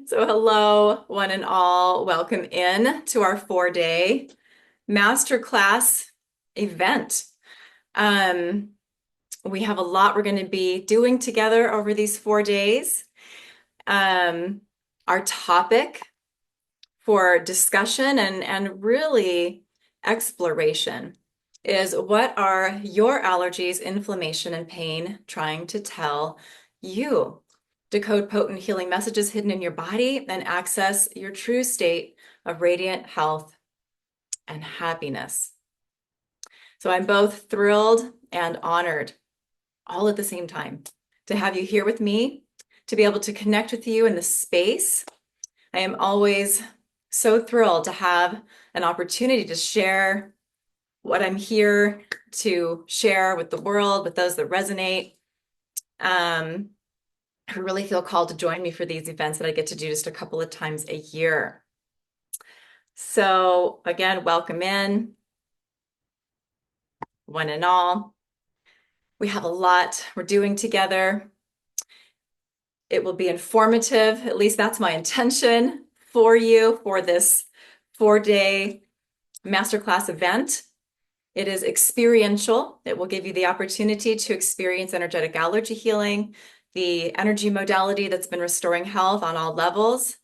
So hello, one and all. Welcome in to our 4-day Masterclass event. Um, we have a lot we're going to be doing together over these 4 days. Um, our topic for discussion and really exploration is, what are your allergies, inflammation, and pain trying to tell you? Decode potent healing messages hidden in your body and access your true state of radiant health and happiness. So I'm both thrilled and honored all at the same time to have you here with me, to be able to connect with you in this space. I am always so thrilled to have an opportunity to share what I'm here to share with the world, with those that resonate. Who really feel called to join me for these events that I get to do just a couple of times a year. So again, welcome in, one and all. We have a lot we're doing together. It will be informative, at least that's my intention for you for this 4-day masterclass event. It is experiential. It will give you the opportunity to experience energetic allergy healing, the energy modality that's been restoring health on all levels.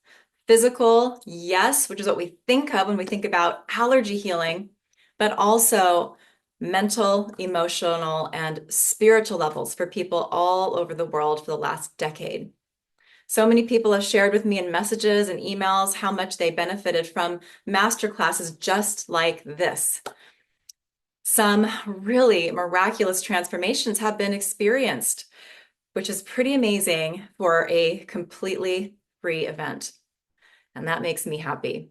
Physical, yes, which is what we think of when we think about allergy healing, but also mental, emotional, and spiritual levels for people all over the world for the last decade. So many people have shared with me in messages and emails how much they benefited from masterclasses just like this. Some really miraculous transformations have been experienced, which is pretty amazing for a completely free event. And that makes me happy.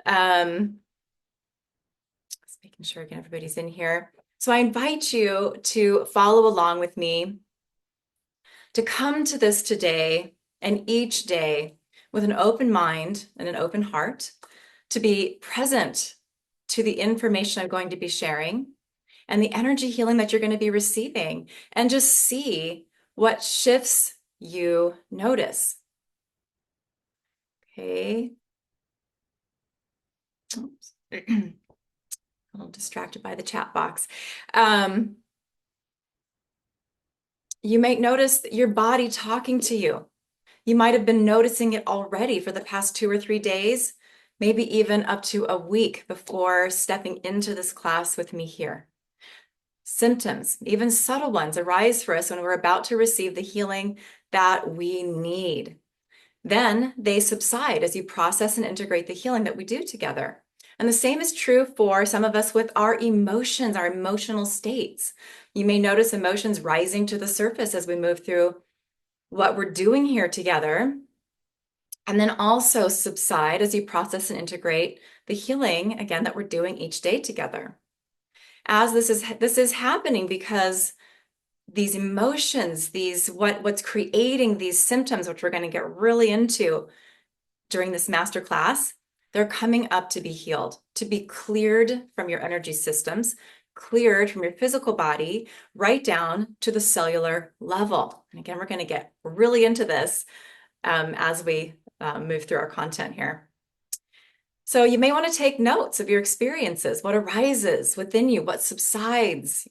Just making sure again everybody's in here. So I invite you to follow along with me, to come to this today and each day with an open mind and an open heart, to be present to the information I'm going to be sharing and the energy healing that you're going to be receiving, and just see what shifts you notice. Okay. Oops. A little distracted by the chat box. You might notice your body talking to you. You might have been noticing it already for the past 2 or 3 days, maybe even up to a week before stepping into this class with me here. Symptoms, even subtle ones, arise for us when we're about to receive the healing that we need. Then they subside as you process and integrate the healing that we do together. And the same is true for some of us with our emotions, our emotional states. You may notice emotions rising to the surface as we move through what we're doing here together, and then also subside as you process and integrate the healing, again, that we're doing each day together. As this is happening because these emotions, what's creating these symptoms, which we're going to get really into during this masterclass, they're coming up to be healed, to be cleared from your energy systems, cleared from your physical body, right down to the cellular level. And again, we're going to get really into this as we move through our content here. So you may want to take notes of your experiences, what arises within you, what subsides,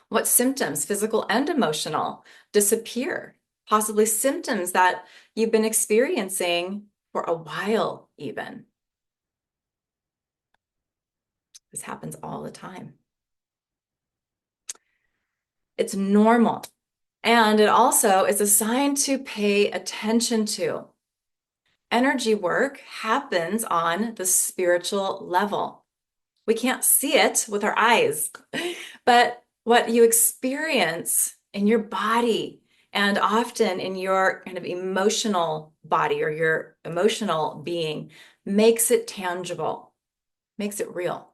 what symptoms, physical and emotional, disappear, possibly symptoms that you've been experiencing for a while even. This happens all the time. It's normal. And it also is a sign to pay attention to. Energy work happens on the spiritual level. We can't see it with our eyes, but what you experience in your body and often in your kind of emotional body or your emotional being makes it tangible, makes it real.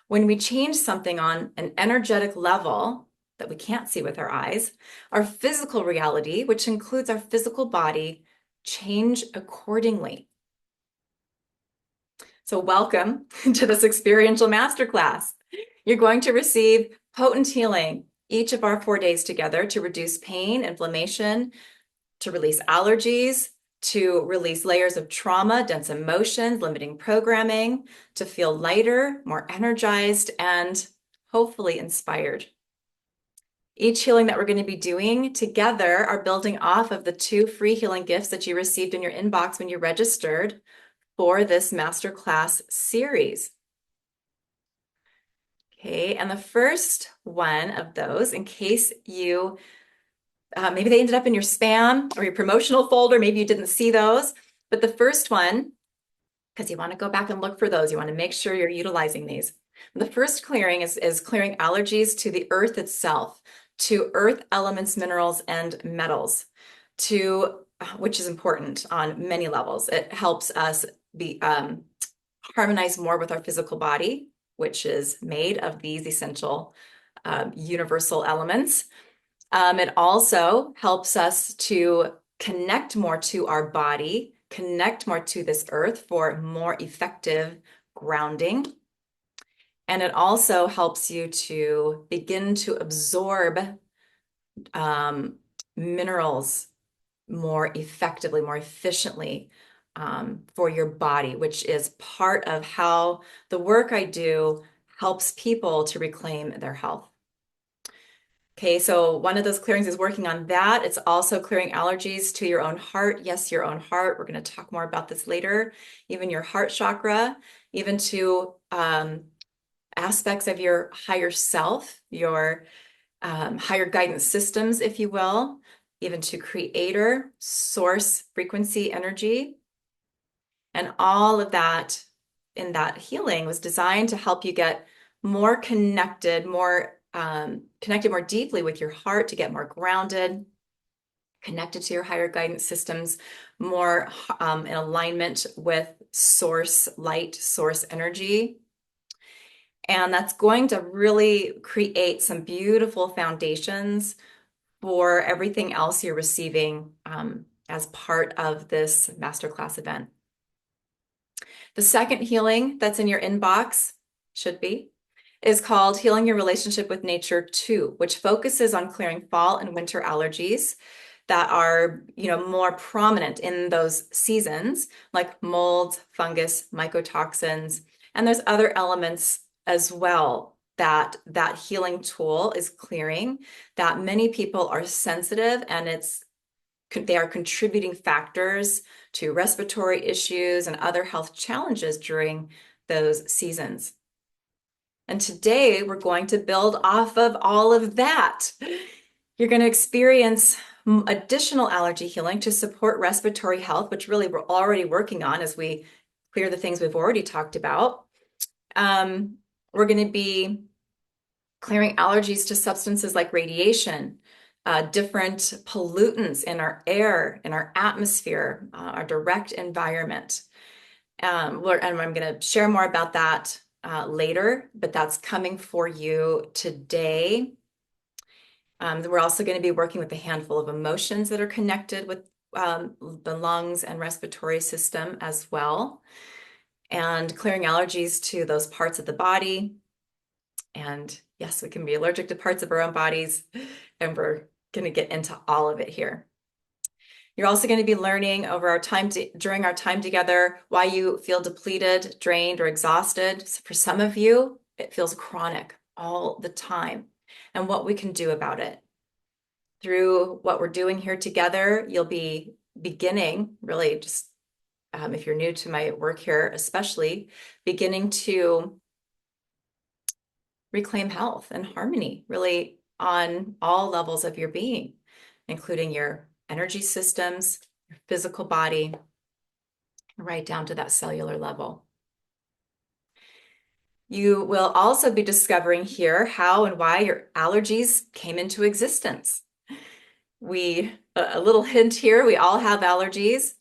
When we change something on an energetic level that we can't see with our eyes, our physical reality, which includes our physical body, change accordingly. So welcome to this experiential masterclass. You're going to receive potent healing each of our 4 days together to reduce pain, inflammation, to release allergies, to release layers of trauma, dense emotions, limiting programming, to feel lighter, more energized, and hopefully inspired. Each healing that we're going to be doing together are building off of the 2 free healing gifts that you received in your inbox when you registered for this masterclass series. Okay, and the first one of those, in case you, maybe they ended up in your spam or your promotional folder, maybe you didn't see those, but the first one, because you want to go back and look for those, you want to make sure you're utilizing these. The first clearing is clearing allergies to the earth itself, to earth elements, minerals, and metals, which is important on many levels. It helps us be harmonize more with our physical body, which is made of these essential universal elements. It also helps us to connect more to our body, connect more to this earth for more effective grounding. And it also helps you to begin to absorb minerals more effectively, more efficiently for your body, which is part of how the work I do helps people to reclaim their health. Okay, so one of those clearings is working on that. It's also clearing allergies to your own heart. Yes, your own heart. We're going to talk more about this later. Even your heart chakra, even to aspects of your higher self, your higher guidance systems, if you will, even to creator, source, frequency, energy. And all of that in that healing was designed to help you get more connected, more connected more deeply with your heart, to get more grounded, connected to your higher guidance systems, more in alignment with source light, source energy. And that's going to really create some beautiful foundations for everything else you're receiving as part of this masterclass event. The second healing that's in your inbox, should be, is called Healing Your Relationship with Nature 2, which focuses on clearing fall and winter allergies that are, more prominent in those seasons, like molds, fungus, mycotoxins, and there's other elements as well that healing tool is clearing, that many people are sensitive, and they are contributing factors to respiratory issues and other health challenges during those seasons. And today we're going to build off of all of that. You're going to experience additional allergy healing to support respiratory health, which really we're already working on as we clear the things we've already talked about. We're going to be clearing allergies to substances like radiation, different pollutants in our air, in our atmosphere, our direct environment. And I'm going to share more about that later, but that's coming for you today. We're also going to be working with a handful of emotions that are connected with the lungs and respiratory system as well, and clearing allergies to those parts of the body. And yes, we can be allergic to parts of our own bodies, and we're going to get into all of it here. You're also going to be learning during our time together why you feel depleted, drained, or exhausted. So for some of you, it feels chronic all the time, and what we can do about it. Through what we're doing here together, you'll be beginning, really just if you're new to my work here, especially beginning to reclaim health and harmony, really on all levels of your being, including your energy systems, your physical body, right down to that cellular level. You will also be discovering here how and why your allergies came into existence. A little hint here, we all have allergies.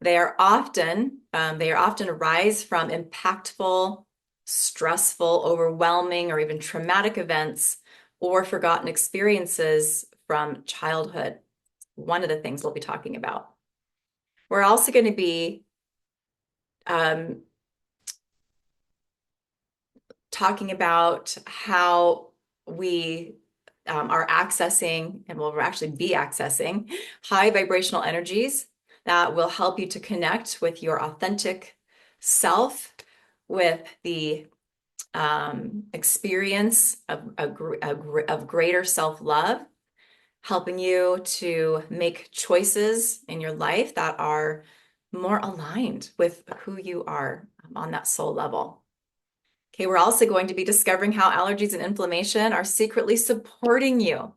They are often arise from impactful, stressful, overwhelming, or even traumatic events or forgotten experiences from childhood. One of the things we'll be talking about. We're also going to be talking about how we are accessing and will actually be accessing high vibrational energies that will help you to connect with your authentic self, with the experience of greater self-love, helping you to make choices in your life that are more aligned with who you are on that soul level. Okay, we're also going to be discovering how allergies and inflammation are secretly supporting you.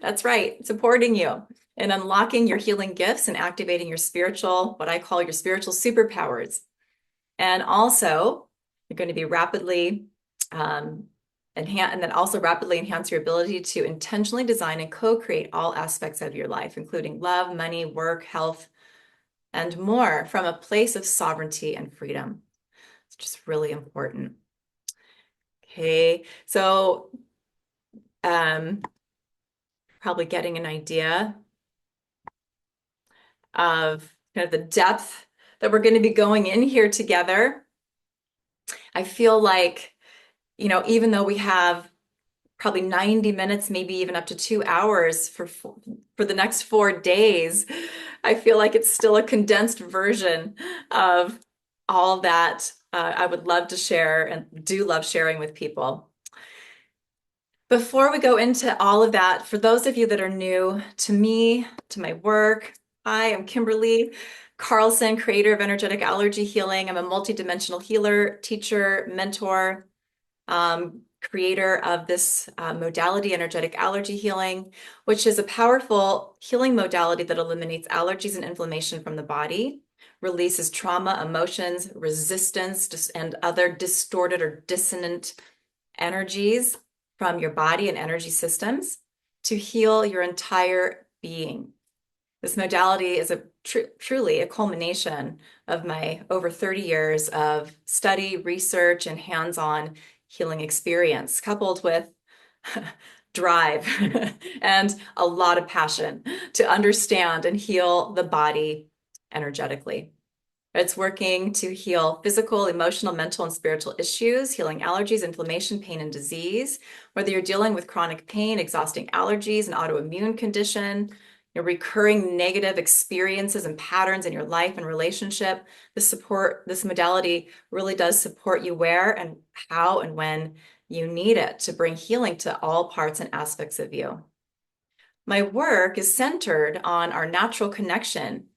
That's right, supporting you in unlocking your healing gifts and activating your spiritual, what I call your spiritual superpowers. And also, you're going to be rapidly rapidly enhance your ability to intentionally design and co-create all aspects of your life, including love, money, work, health, and more from a place of sovereignty and freedom. It's just really important. Okay, so probably getting an idea of kind of the depth that we're going to be going in here together. I feel like, even though we have probably 90 minutes, maybe even up to 2 hours for the next 4 days, I feel like it's still a condensed version of all that I would love to share and do love sharing with people. Before we go into all of that, for those of you that are new to me, to my work, hi, I'm Kimberly Carlson, creator of Energetic Allergy Healing. I'm a multidimensional healer, teacher, mentor, creator of this modality, Energetic Allergy Healing, which is a powerful healing modality that eliminates allergies and inflammation from the body, releases trauma, emotions, resistance, and other distorted or dissonant energies from your body and energy systems to heal your entire being. This modality is truly a culmination of my over 30 years of study, research, and hands-on healing experience, coupled with drive and a lot of passion to understand and heal the body energetically. It's working to heal physical, emotional, mental, and spiritual issues, healing allergies, inflammation, pain, and disease. Whether you're dealing with chronic pain, exhausting allergies, an autoimmune condition, your recurring negative experiences and patterns in your life and relationship, this modality really does support you where and how and when you need it to bring healing to all parts and aspects of you. My work is centered on our natural connection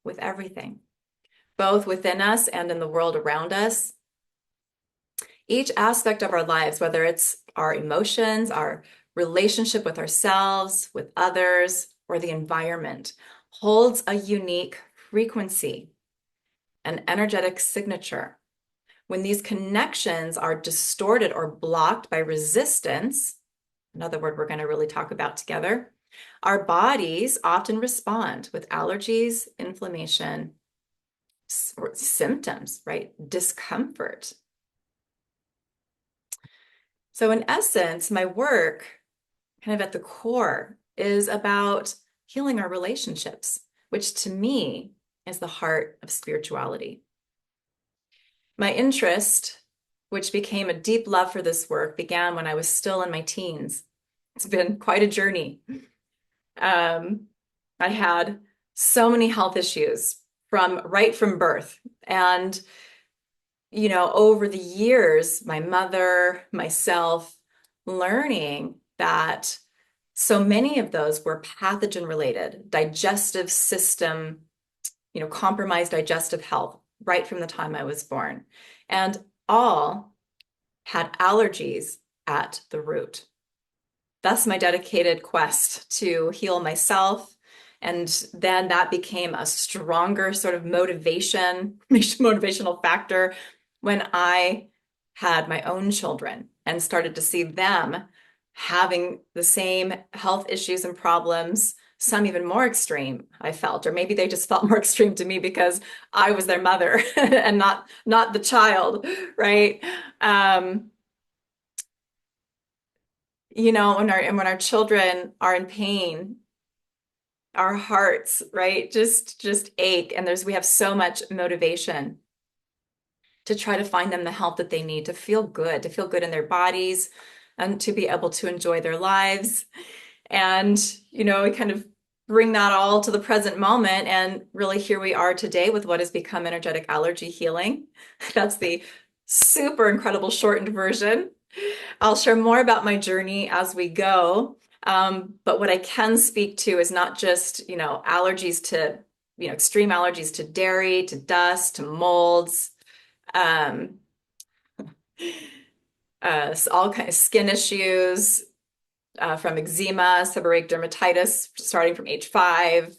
with everything, both within us and in the world around us. Each aspect of our lives, whether it's our emotions, our relationship with ourselves, with others, or the environment, holds a unique frequency, an energetic signature. When these connections are distorted or blocked by resistance, another word we're going to really talk about together, our bodies often respond with allergies, inflammation, or symptoms, right? Discomfort. So in essence, my work kind of at the core is about healing our relationships, which to me is the heart of spirituality. My interest, which became a deep love for this work, began when I was still in my teens. It's been quite a journey. I had so many health issues right from birth. And, over the years, my mother, myself, learning that so many of those were pathogen related, digestive system, compromised digestive health right from the time I was born. And all had allergies at the root. Thus my dedicated quest to heal myself. And then that became a stronger sort of motivational factor when I had my own children and started to see them having the same health issues and problems, some even more extreme, I felt, or maybe they just felt more extreme to me because I was their mother and not the child, right? When our children are in pain, our hearts, right, just ache, and we have so much motivation to try to find them the help that they need to feel good in their bodies, and to be able to enjoy their lives. And, we kind of bring that all to the present moment. And really, here we are today with what has become energetic allergy healing. That's the super incredible shortened version. I'll share more about my journey as we go. But what I can speak to is not just, allergies to, extreme allergies to dairy, to dust, to molds, um, all kinds of skin issues, from eczema, seborrheic dermatitis, starting from age 5,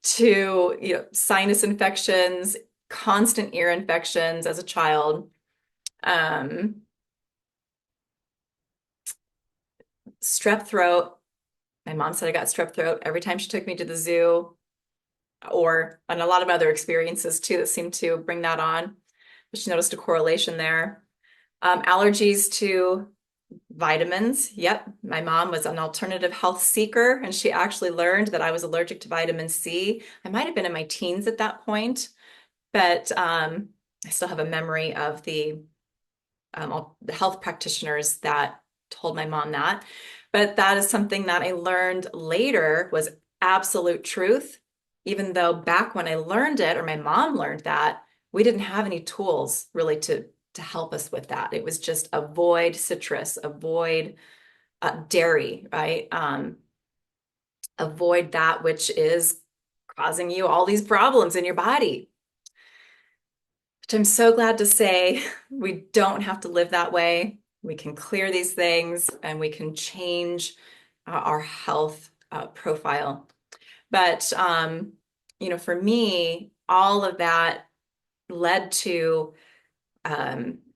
to sinus infections, constant ear infections as a child, strep throat. My mom said I got strep throat every time she took me to the zoo, and a lot of other experiences too that seemed to bring that on. But she noticed a correlation there. Allergies to vitamins. Yep. My mom was an alternative health seeker, and she actually learned that I was allergic to vitamin C. I might have been in my teens at that point, but I still have a memory of the health practitioners that told my mom that. But that is something that I learned later was absolute truth, even though back when I learned it, or my mom learned that, we didn't have any tools really to help us with that. It was just avoid citrus, avoid dairy, right? Avoid that which is causing you all these problems in your body. Which I'm so glad to say we don't have to live that way. We can clear these things and we can change our health profile. But, for me, all of that led to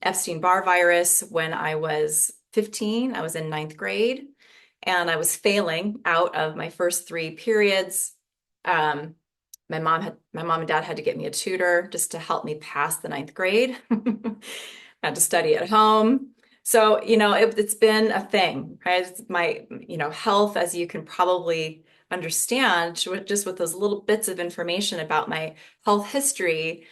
Epstein-Barr virus when I was 15. I was in 9th grade and I was failing out of my first 3 periods. My mom and dad had to get me a tutor just to help me pass the 9th grade. I had to study at home. So, it's been a thing, right? My, health, as you can probably understand, just with those little bits of information about my health history,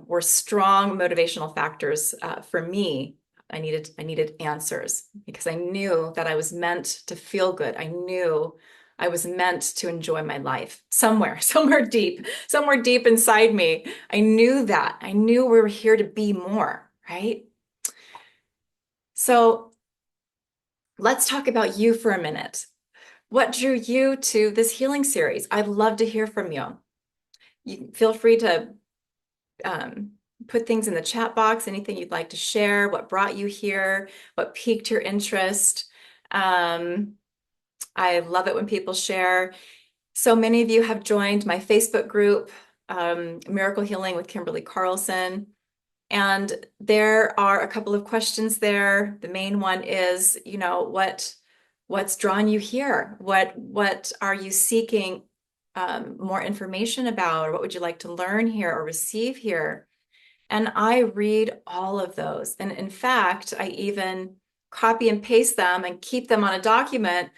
were strong motivational factors for me. I needed answers because I knew that I was meant to feel good. I knew I was meant to enjoy my life somewhere deep inside me. I knew that. I knew we were here to be more, right? So let's talk about you for a minute. What drew you to this healing series? I'd love to hear from you. You feel free to put things in the chat box, anything you'd like to share, what brought you here, what piqued your interest. I love it when people share. So many of you have joined my Facebook group, Miracle Healing with Kimberly Carlson. And there are a couple of questions there. The main one is, what's drawn you here? What are you seeking more information about, or what would you like to learn here or receive here? And I read all of those. And in fact, I even copy and paste them and keep them on a document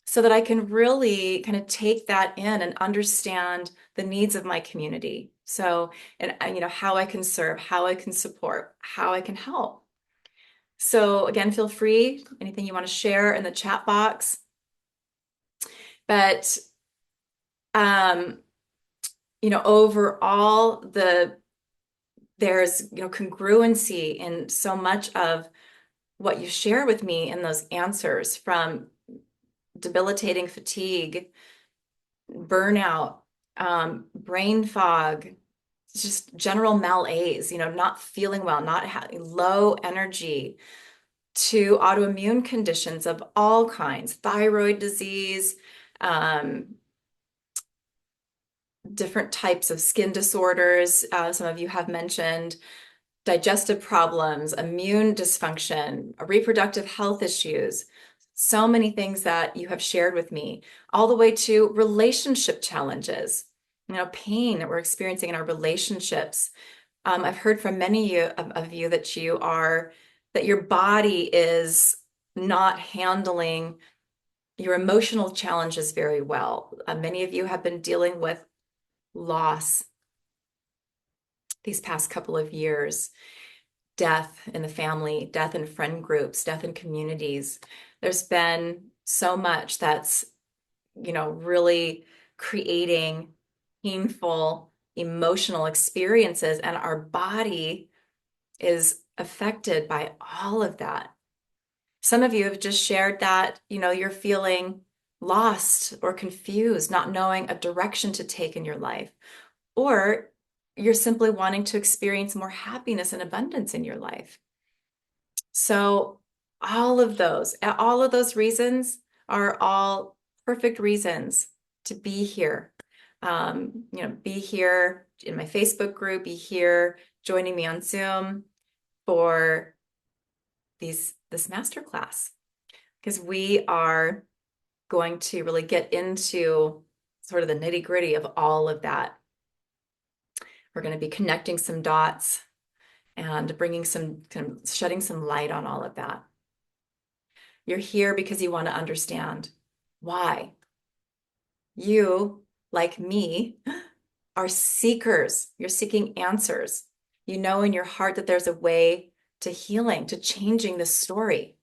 so that I can really kind of take that in and understand the needs of my community. So, and how I can serve, how I can support, how I can help. So again, feel free, anything you want to share in the chat box. But, overall, there's, congruency in so much of what you share with me in those answers, from debilitating fatigue, burnout, brain fog, just general malaise, not feeling well, not having low energy, to autoimmune conditions of all kinds, thyroid disease, different types of skin disorders. Some of you have mentioned digestive problems, immune dysfunction, reproductive health issues. So many things that you have shared with me, all the way to relationship challenges, pain that we're experiencing in our relationships. I've heard from many of you that that your body is not handling your emotional challenges very well. Many of you have been dealing with loss these past couple of years. death in the family, death in friend groups, death in communities. There's been so much that's, really creating painful emotional experiences, and our body is affected by all of that. Some of you have just shared that, you're feeling lost or confused, not knowing a direction to take in your life, or you're simply wanting to experience more happiness and abundance in your life. So all of those reasons are all perfect reasons to be here. Be here in my Facebook group, be here joining me on Zoom for this masterclass, because we are going to really get into sort of the nitty-gritty of all of that. We're going to be connecting some dots and bringing shedding some light on all of that. You're here because you want to understand why. You, like me, are seekers. You're seeking answers. You know in your heart that there's a way to healing, to changing the story.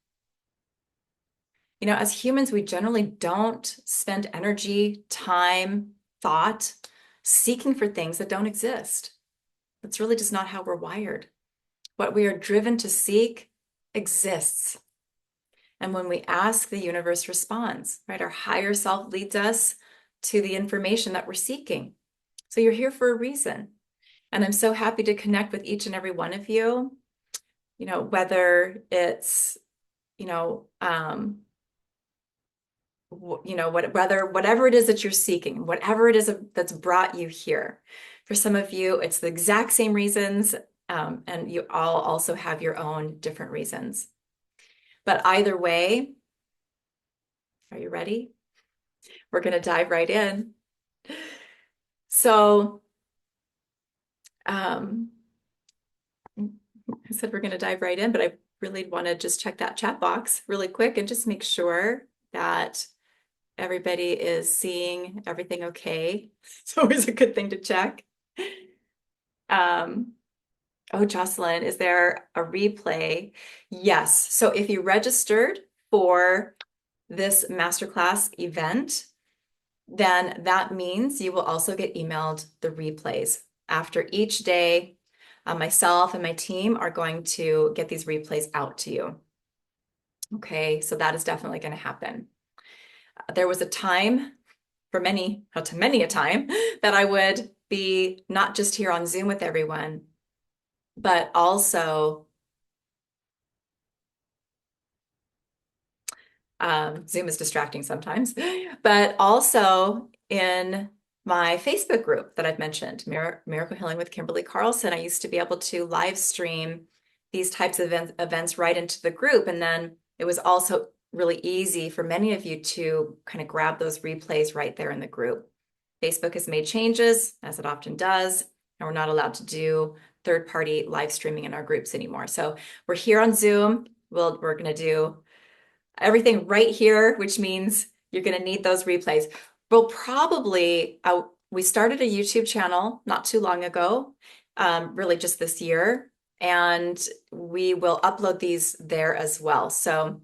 As humans, we generally don't spend energy, time, thought seeking for things that don't exist. That's really just not how we're wired. What we are driven to seek exists. And when we ask, the universe responds, right? Our higher self leads us to the information that we're seeking. So you're here for a reason. And I'm so happy to connect with each and every one of you, whether it's, whatever it is that you're seeking, whatever it is that's brought you here. For some of you, it's the exact same reasons, and you all also have your own different reasons. But either way, are you ready? We're going to dive right in. So, I said we're going to dive right in, but I really want to just check that chat box really quick and just make sure that everybody is seeing everything okay. It's always a good thing to check. Oh, Jocelyn, is there a replay? Yes. So if you registered for this masterclass event, then that means you will also get emailed the replays. After each day, myself and my team are going to get these replays out to you. Okay, so that is definitely going to happen. There was a time for many a time that I would be not just here on Zoom with everyone, but also Zoom is distracting sometimes, but also in my Facebook group that I've mentioned, Miracle Healing with Kimberly Carlson. I used to be able to live stream these types of events right into the group. And then it was also really easy for many of you to kind of grab those replays right there in the group. Facebook has made changes, as it often does, and we're not allowed to do third-party live streaming in our groups anymore. So we're here on Zoom. We're going to do everything right here, which means you're going to need those replays. We'll probably, we started a YouTube channel not too long ago, really just this year, and we will upload these there as well. So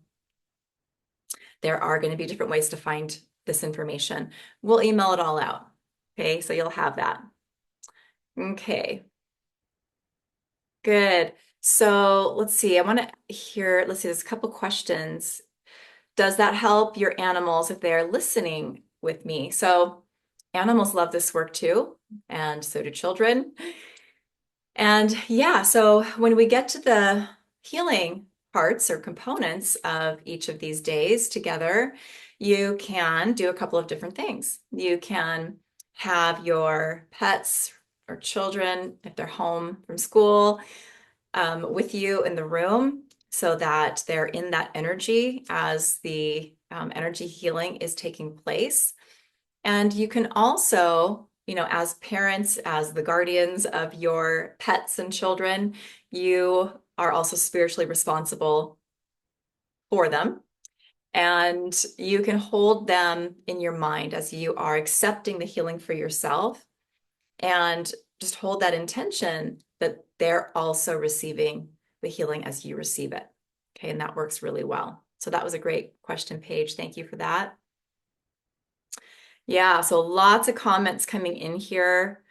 there are going to be different ways to find this information. We'll email it all out. Okay, so you'll have that. Okay, good. So let's see, I want to hear, let's see, there's a couple questions. Does that help your animals if they're listening with me? So animals love this work too, and so do children. And yeah, so when we get to the healing parts or components of each of these days together, you can do a couple of different things. You can have your pets or children, if they're home from school, with you in the room so that they're in that energy as the energy healing is taking place. And you can also, as parents, as the guardians of your pets and children, you are also spiritually responsible for them. And you can hold them in your mind as you are accepting the healing for yourself, and just hold that intention that they're also receiving the healing as you receive it. Okay, and that works really well. So that was a great question, Paige. Thank you for that. Yeah, so lots of comments coming in here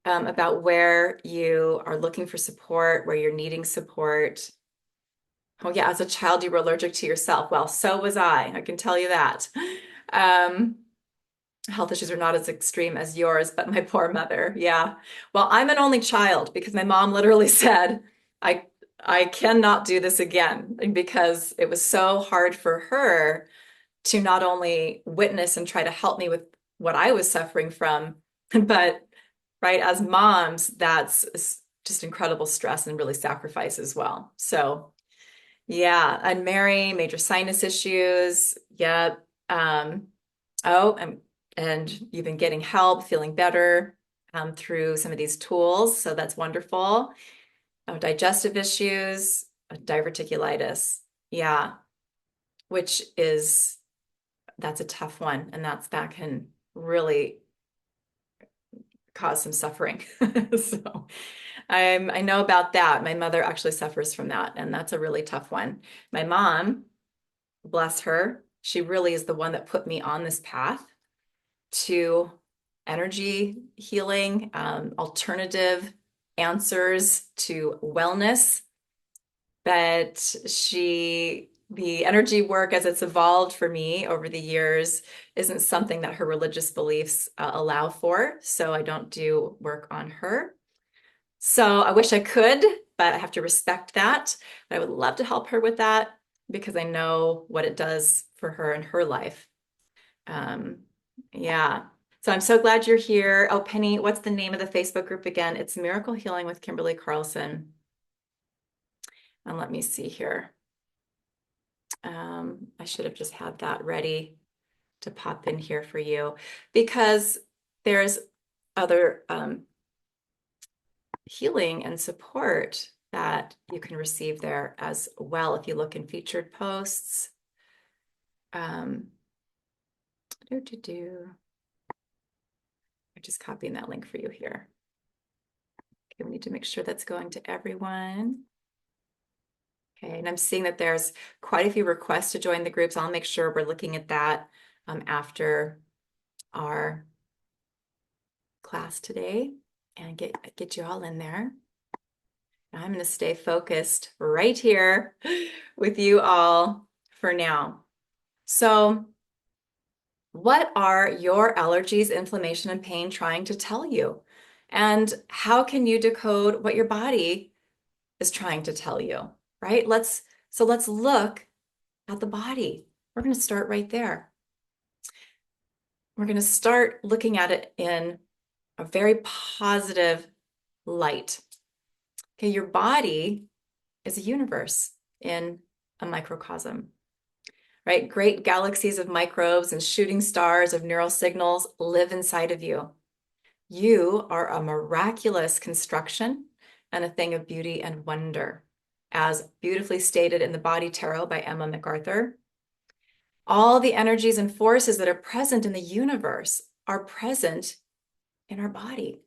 about where you are looking for support, where you're needing support. Oh yeah, as a child, you were allergic to yourself. Well, so was I can tell you that. Health issues are not as extreme as yours, but my poor mother. Yeah. Well, I'm an only child because my mom literally said, I cannot do this again because it was so hard for her to not only witness and try to help me with what I was suffering from, but right, as moms, that's just incredible stress and really sacrifice as well. So yeah, and Mary, major sinus issues. Yep. Oh, and you've been getting help, feeling better through some of these tools. So that's wonderful. Oh, digestive issues, diverticulitis. Yeah, which is, that's a tough one. And that can really cause some suffering. So I know about that. My mother actually suffers from that, and that's a really tough one. My mom, bless her, she really is the one that put me on this path to energy healing, alternative answers to wellness. But the energy work as it's evolved for me over the years isn't something that her religious beliefs allow for. So I don't do work on her. So I wish I could, but I have to respect that. But I would love to help her with that because I know what it does for her in her life. Um, yeah. So I'm so glad you're here. Oh, Penny, what's the name of the Facebook group again? It's Miracle Healing with Kimberly Carlson. And let me see here. I should have just had that ready to pop in here for you because there's other healing and support that you can receive there as well if you look in featured posts. I'm just copying that link for you here. Okay, we need to make sure that's going to everyone. Okay, and I'm seeing that there's quite a few requests to join the groups. I'll make sure we're looking at that after our class today and get you all in there. I'm going to stay focused right here with you all for now. So, what are your allergies, inflammation, and pain trying to tell you? And how can you decode what your body is trying to tell you, right? Let's look at the body. We're going to start right there. We're going to start looking at it in a very positive light. Okay, your body is a universe in a microcosm, right? Great galaxies of microbes and shooting stars of neural signals live inside of you. You are a miraculous construction and a thing of beauty and wonder, as beautifully stated in the Body Tarot by Emma MacArthur. All the energies and forces that are present in the universe are present in our body.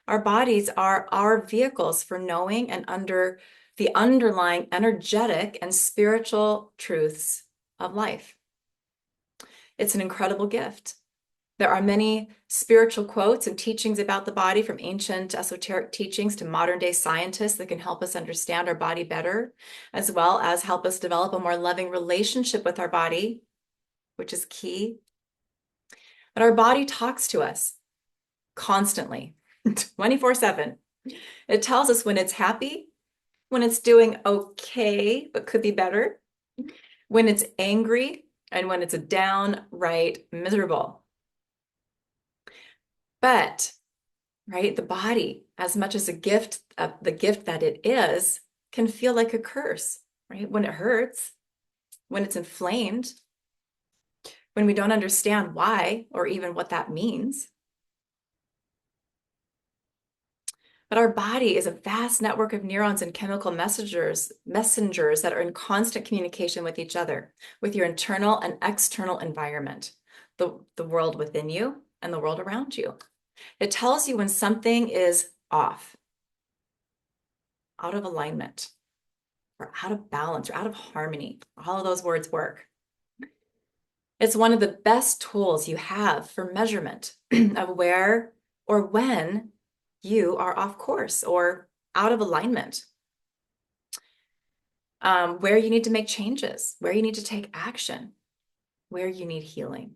Our bodies are our vehicles for knowing and under the underlying energetic and spiritual truths of life. It's an incredible gift. There are many spiritual quotes and teachings about the body, from ancient esoteric teachings to modern day scientists, that can help us understand our body better, as well as help us develop a more loving relationship with our body, which is key. But our body talks to us constantly, 24/7. It tells us when it's happy, when it's doing okay, but could be better, when it's angry, and when it's downright miserable. But, right, the body, as much as a gift, the gift that it is, can feel like a curse, right? When it hurts, when it's inflamed, when we don't understand why or even what that means. But our body is a vast network of neurons and chemical messengers that are in constant communication with each other, with your internal and external environment, the world within you and the world around you. It tells you when something is off. out of alignment, or out of balance, or out of harmony. All of those words work. It's one of the best tools you have for measurement of where or when you are off course or out of alignment, where you need to make changes, where you need to take action, where you need healing.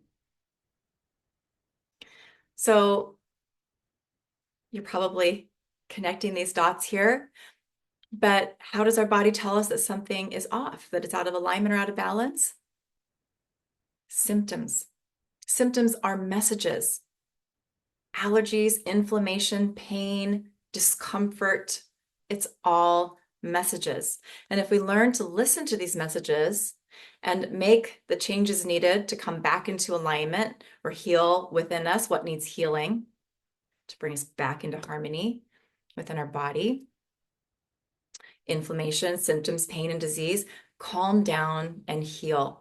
So you're probably connecting these dots here, but how does our body tell us that something is off, that it's out of alignment or out of balance? Symptoms. Symptoms are messages. Allergies, inflammation, pain, discomfort, it's all messages. And if we learn to listen to these messages and make the changes needed to come back into alignment or heal within us what needs healing to bring us back into harmony within our body, inflammation, symptoms, pain, and disease, calm down and heal.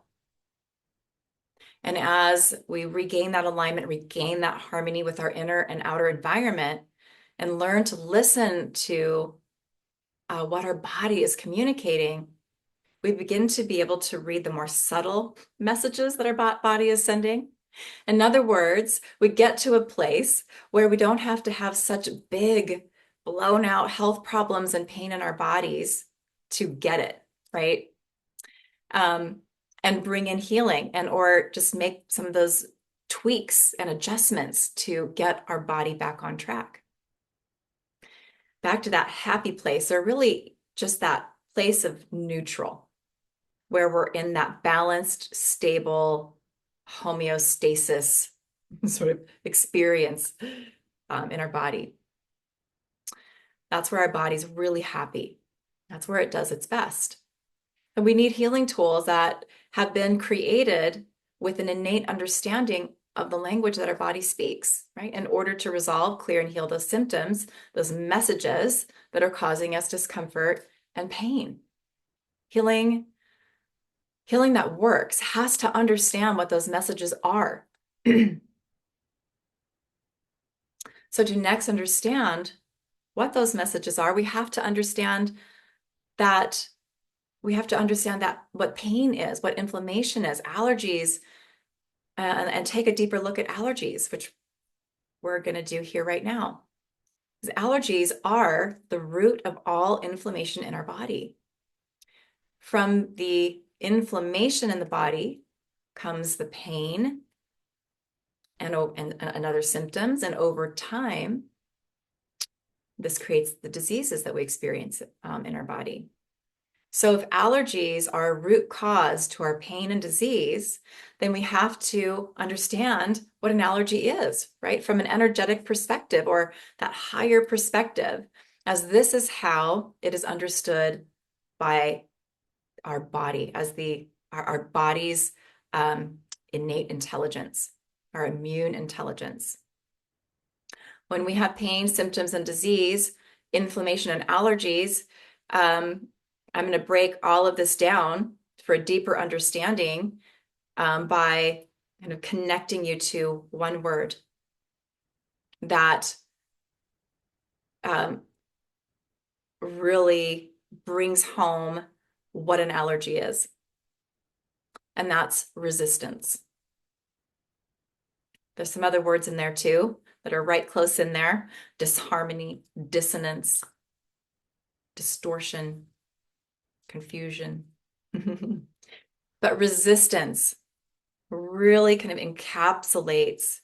And as we regain that alignment, regain that harmony with our inner and outer environment, and learn to listen to what our body is communicating, we begin to be able to read the more subtle messages that our body is sending. In other words, we get to a place where we don't have to have such big, blown out health problems and pain in our bodies to get it, right? And bring in healing or just make some of those tweaks and adjustments to get our body back on track. Back to that happy place, or really just that place of neutral, where we're in that balanced, stable, homeostasis sort of experience in our body. That's where our body's really happy. That's where it does its best. And we need healing tools that have been created with an innate understanding of the language that our body speaks, right? In order to resolve, clear, and heal those symptoms, those messages that are causing us discomfort and pain. Healing that works has to understand what those messages are. So to next understand what those messages are, we have to understand that what pain is, what inflammation is, allergies, and take a deeper look at allergies, which we're going to do here right now. Because allergies are the root of all inflammation in our body. From the inflammation in the body comes the pain and other symptoms, and over time, this creates the diseases that we experience in our body. So if allergies are a root cause to our pain and disease, then we have to understand what an allergy is, right? From an energetic perspective, or that higher perspective, as this is how it is understood by our body, as our body's innate intelligence, our immune intelligence. When we have pain, symptoms, and disease, inflammation, and allergies, I'm going to break all of this down for a deeper understanding by kind of connecting you to one word that really brings home what an allergy is. And that's resistance. There's some other words in there too that are right close in there: disharmony, dissonance, distortion, confusion. But resistance really kind of encapsulates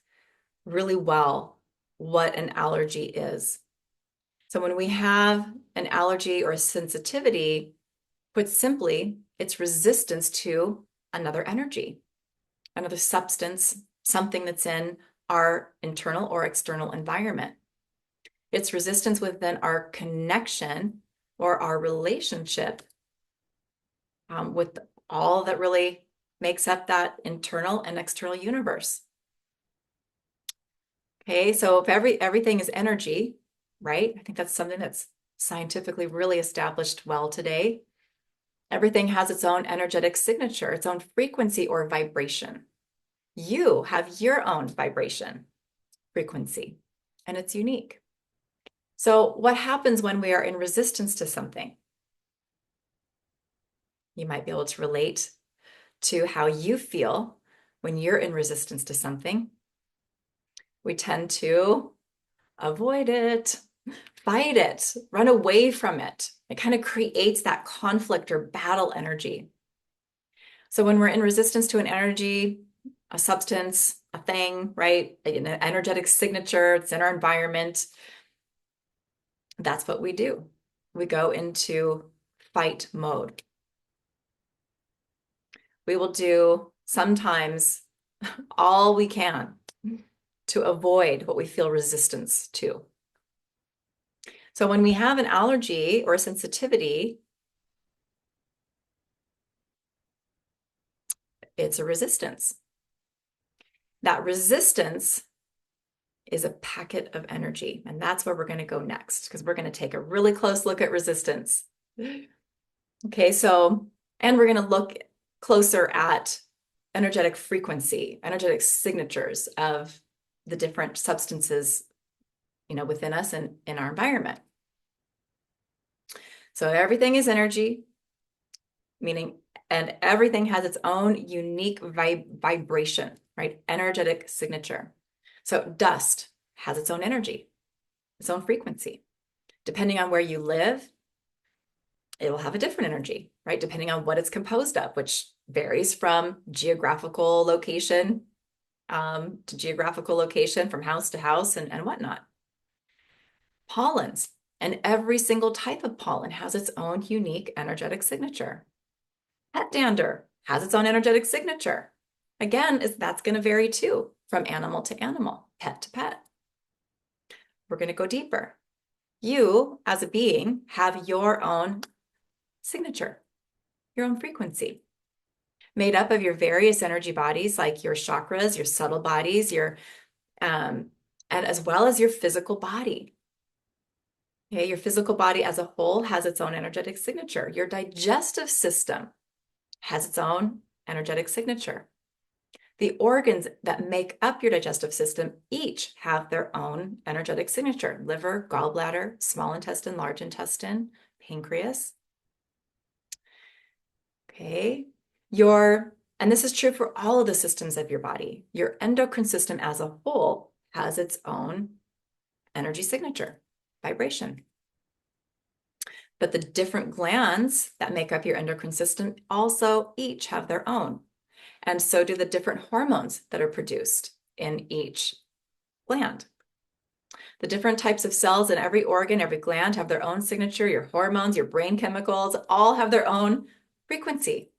really well what an allergy is. So when we have an allergy or a sensitivity, put simply, it's resistance to another energy, another substance, something that's in our internal or external environment. It's resistance within our connection or our relationship with all that really makes up that internal and external universe. Okay, so if everything is energy, right? I think that's something that's scientifically really established well today. Everything has its own energetic signature, its own frequency or vibration. You have your own vibration, frequency, and it's unique. So what happens when we are in resistance to something? You might be able to relate to how you feel when you're in resistance to something. We tend to avoid it, fight it, run away from it. It kind of creates that conflict or battle energy. So when we're in resistance to an energy, a substance, a thing, right? An energetic signature, it's in our environment. That's what we do. We go into fight mode. We will do sometimes all we can to avoid what we feel resistance to. So when we have an allergy or a sensitivity, it's a resistance. That resistance is a packet of energy. And that's where we're going to go next, because we're going to take a really close look at resistance. Okay, so, and we're going to look closer at energetic frequency, energetic signatures of the different substances, within us and in our environment. So everything is energy, meaning, and everything has its own unique vibration, right? Energetic signature. So dust has its own energy, its own frequency. Depending on where you live, it will have a different energy, right? Depending on what it's composed of, which varies from geographical location to geographical location, from house to house and whatnot. Pollens, and every single type of pollen has its own unique energetic signature. Pet dander has its own energetic signature. Again, that's going to vary too, from animal to animal, pet to pet. We're going to go deeper. You, as a being, have your own signature, your own frequency, made up of your various energy bodies, like your chakras, your subtle bodies, and as well as your physical body. Okay, your physical body as a whole has its own energetic signature. Your digestive system has its own energetic signature. The organs that make up your digestive system each have their own energetic signature. Liver, gallbladder, small intestine, large intestine, pancreas. Okay, and this is true for all of the systems of your body. Your endocrine system as a whole has its own energy signature, vibration. But the different glands that make up your endocrine system also each have their own. And so do the different hormones that are produced in each gland. The different types of cells in every organ, every gland have their own signature. Your hormones, your brain chemicals, all have their own frequency.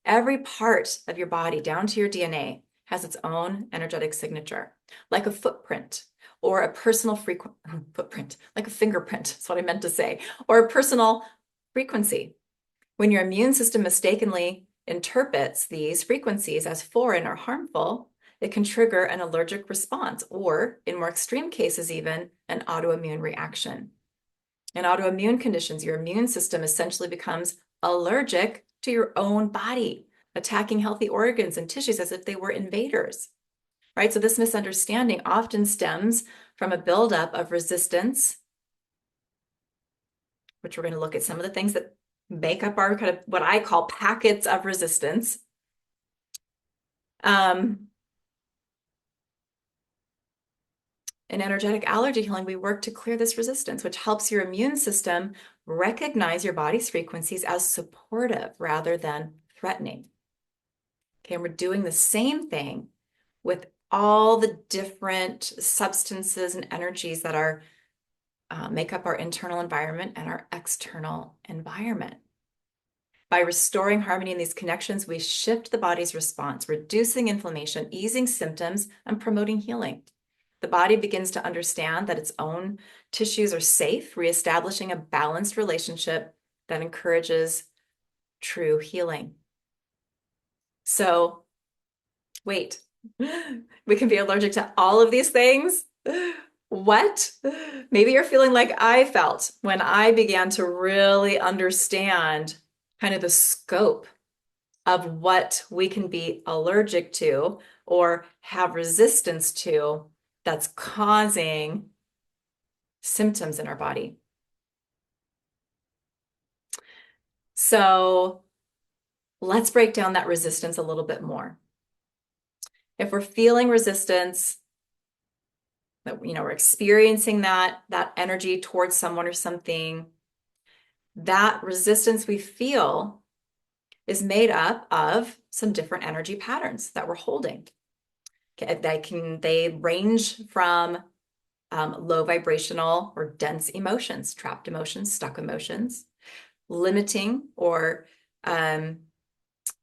Every part of your body, down to your DNA, has its own energetic signature, like a footprint or a personal footprint, like a fingerprint, that's what I meant to say, or a personal frequency. When your immune system mistakenly interprets these frequencies as foreign or harmful, it can trigger an allergic response, or in more extreme cases, even an autoimmune reaction. In autoimmune conditions, your immune system essentially becomes allergic to your own body, attacking healthy organs and tissues as if they were invaders, right? So this misunderstanding often stems from a buildup of resistance, which we're going to look at some of the things that make up our kind of what I call packets of resistance. In energetic allergy healing, we work to clear this resistance, which helps your immune system recognize your body's frequencies as supportive rather than threatening. Okay, and we're doing the same thing with all the different substances and energies that are make up our internal environment and our external environment. By restoring harmony in these connections, we shift the body's response, reducing inflammation, easing symptoms, and promoting healing. The body begins to understand that its own tissues are safe, reestablishing a balanced relationship that encourages true healing. So, wait, we can be allergic to all of these things? What? Maybe you're feeling like I felt when I began to really understand kind of the scope of what we can be allergic to or have resistance to that's causing symptoms in our body. So let's break down that resistance a little bit more. If we're feeling resistance, that we're experiencing that energy towards someone or something, that resistance we feel is made up of some different energy patterns that we're holding. They range from low vibrational or dense emotions, trapped emotions, stuck emotions, limiting or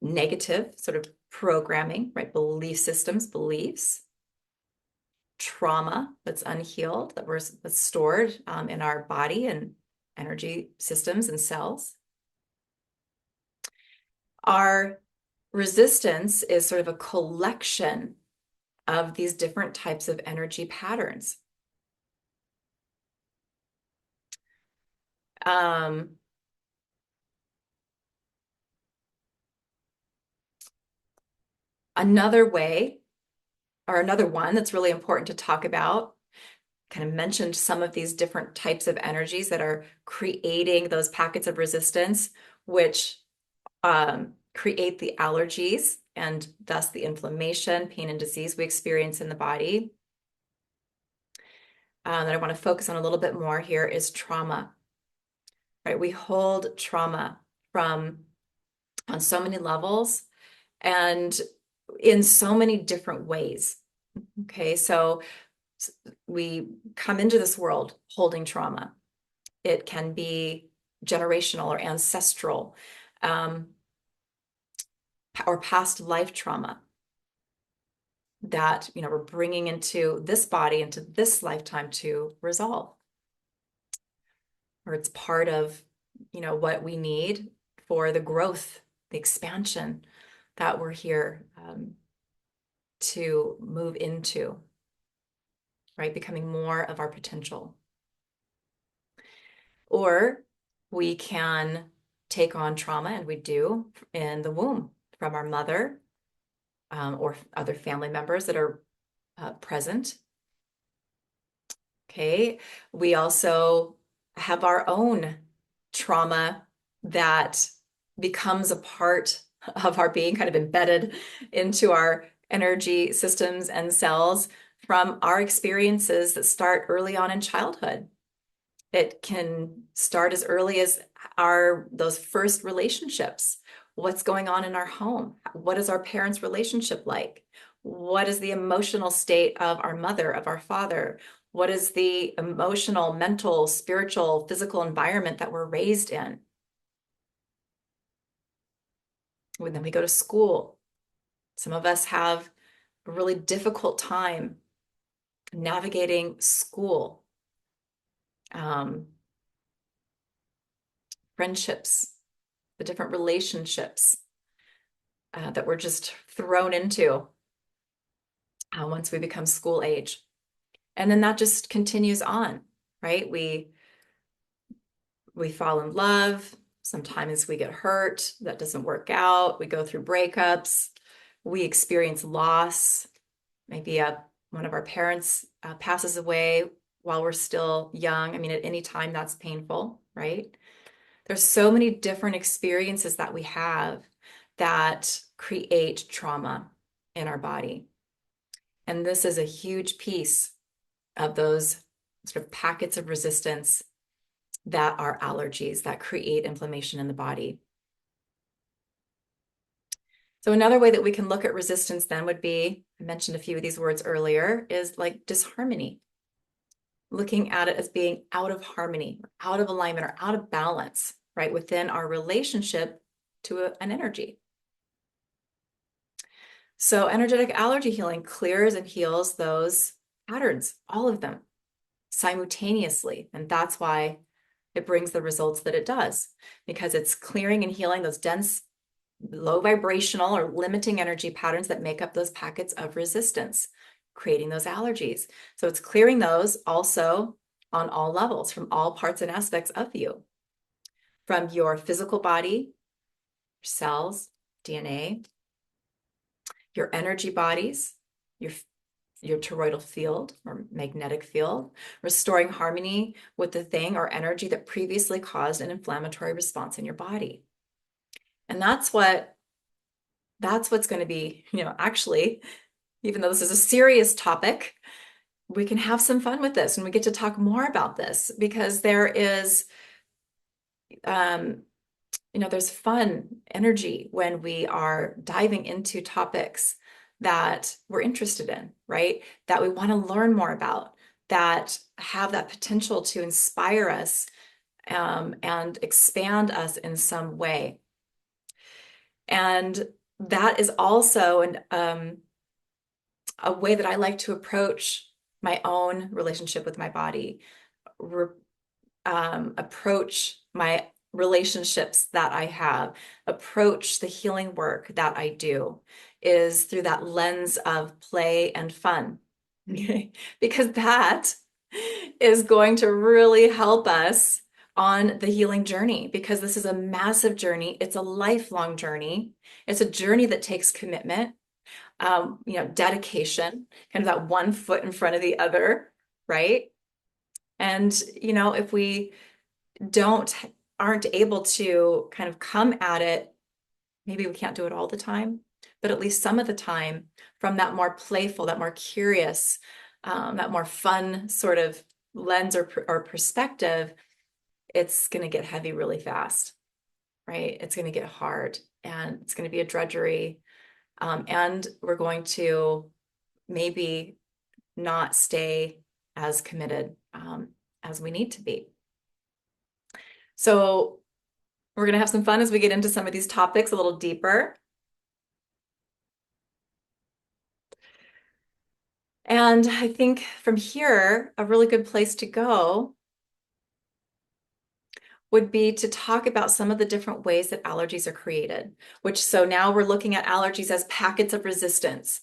negative sort of programming, right? Belief systems, beliefs, trauma that's unhealed, that's stored in our body and energy systems and cells. Our resistance is sort of a collection of these different types of energy patterns. Another way, or another one that's really important to talk about, kind of mentioned some of these different types of energies that are creating those packets of resistance, which create the allergies and thus the inflammation, pain, and disease we experience in the body. That I want to focus on a little bit more here is trauma. Right? We hold trauma on so many levels and in so many different ways. Okay, so we come into this world holding trauma. It can be generational or ancestral, or past life trauma that we're bringing into this body, into this lifetime to resolve. Or it's part of what we need for the growth, the expansion that we're here to move into, right? Becoming more of our potential. Or we can take on trauma, and we do, in the womb from our mother or other family members that are present. Okay, we also have our own trauma that becomes a part of our being, kind of embedded into our energy systems and cells from our experiences that start early on in childhood. It can start as early as those first relationships. What's going on in our home? What is our parents' relationship like? What is the emotional state of our mother, of our father? What is the emotional, mental, spiritual, physical environment that we're raised in? When then we go to school, some of us have a really difficult time navigating school. Friendships, the different relationships that we're just thrown into once we become school age. And then that just continues on, right? We fall in love. Sometimes we get hurt. That doesn't work out. We go through breakups. We experience loss. Maybe one of our parents passes away while we're still young. I mean, at any time that's painful, right? There's so many different experiences that we have that create trauma in our body. And this is a huge piece of those sort of packets of resistance that are allergies that create inflammation in the body. So another way that we can look at resistance then would be, I mentioned a few of these words earlier, is like disharmony. Looking at it as being out of harmony, out of alignment, or out of balance, right, within our relationship to an energy. So energetic allergy healing clears and heals those patterns, all of them, simultaneously. And that's why it brings the results that it does, because it's clearing and healing those dense, low vibrational or limiting energy patterns that make up those packets of resistance, creating those allergies. So it's clearing those also on all levels, from all parts and aspects of you, from your physical body, your cells, DNA, your energy bodies, your your toroidal field or magnetic field, restoring harmony with the thing or energy that previously caused an inflammatory response in your body. And that's what's going to be, actually, even though this is a serious topic, we can have some fun with this and we get to talk more about this because there is, there's fun energy when we are diving into topics that we're interested in, right? That we want to learn more about, that have that potential to inspire us and expand us in some way. And that is also a way that I like to approach my own relationship with my body, approach my relationships that I have, approach the healing work that I do, is through that lens of play and fun. Because that is going to really help us on the healing journey, because this is a massive journey. It's a lifelong journey. It's a journey that takes commitment, dedication, kind of that one foot in front of the other, right? And, if we aren't able to kind of come at it, maybe we can't do it all the time, but at least some of the time from that more playful, that more curious, that more fun sort of lens or perspective, it's going to get heavy really fast, right? It's going to get hard and it's going to be a drudgery. And we're going to maybe not stay as committed as we need to be. So we're going to have some fun as we get into some of these topics a little deeper. And I think from here, a really good place to go would be to talk about some of the different ways that allergies are created, so now we're looking at allergies as packets of resistance.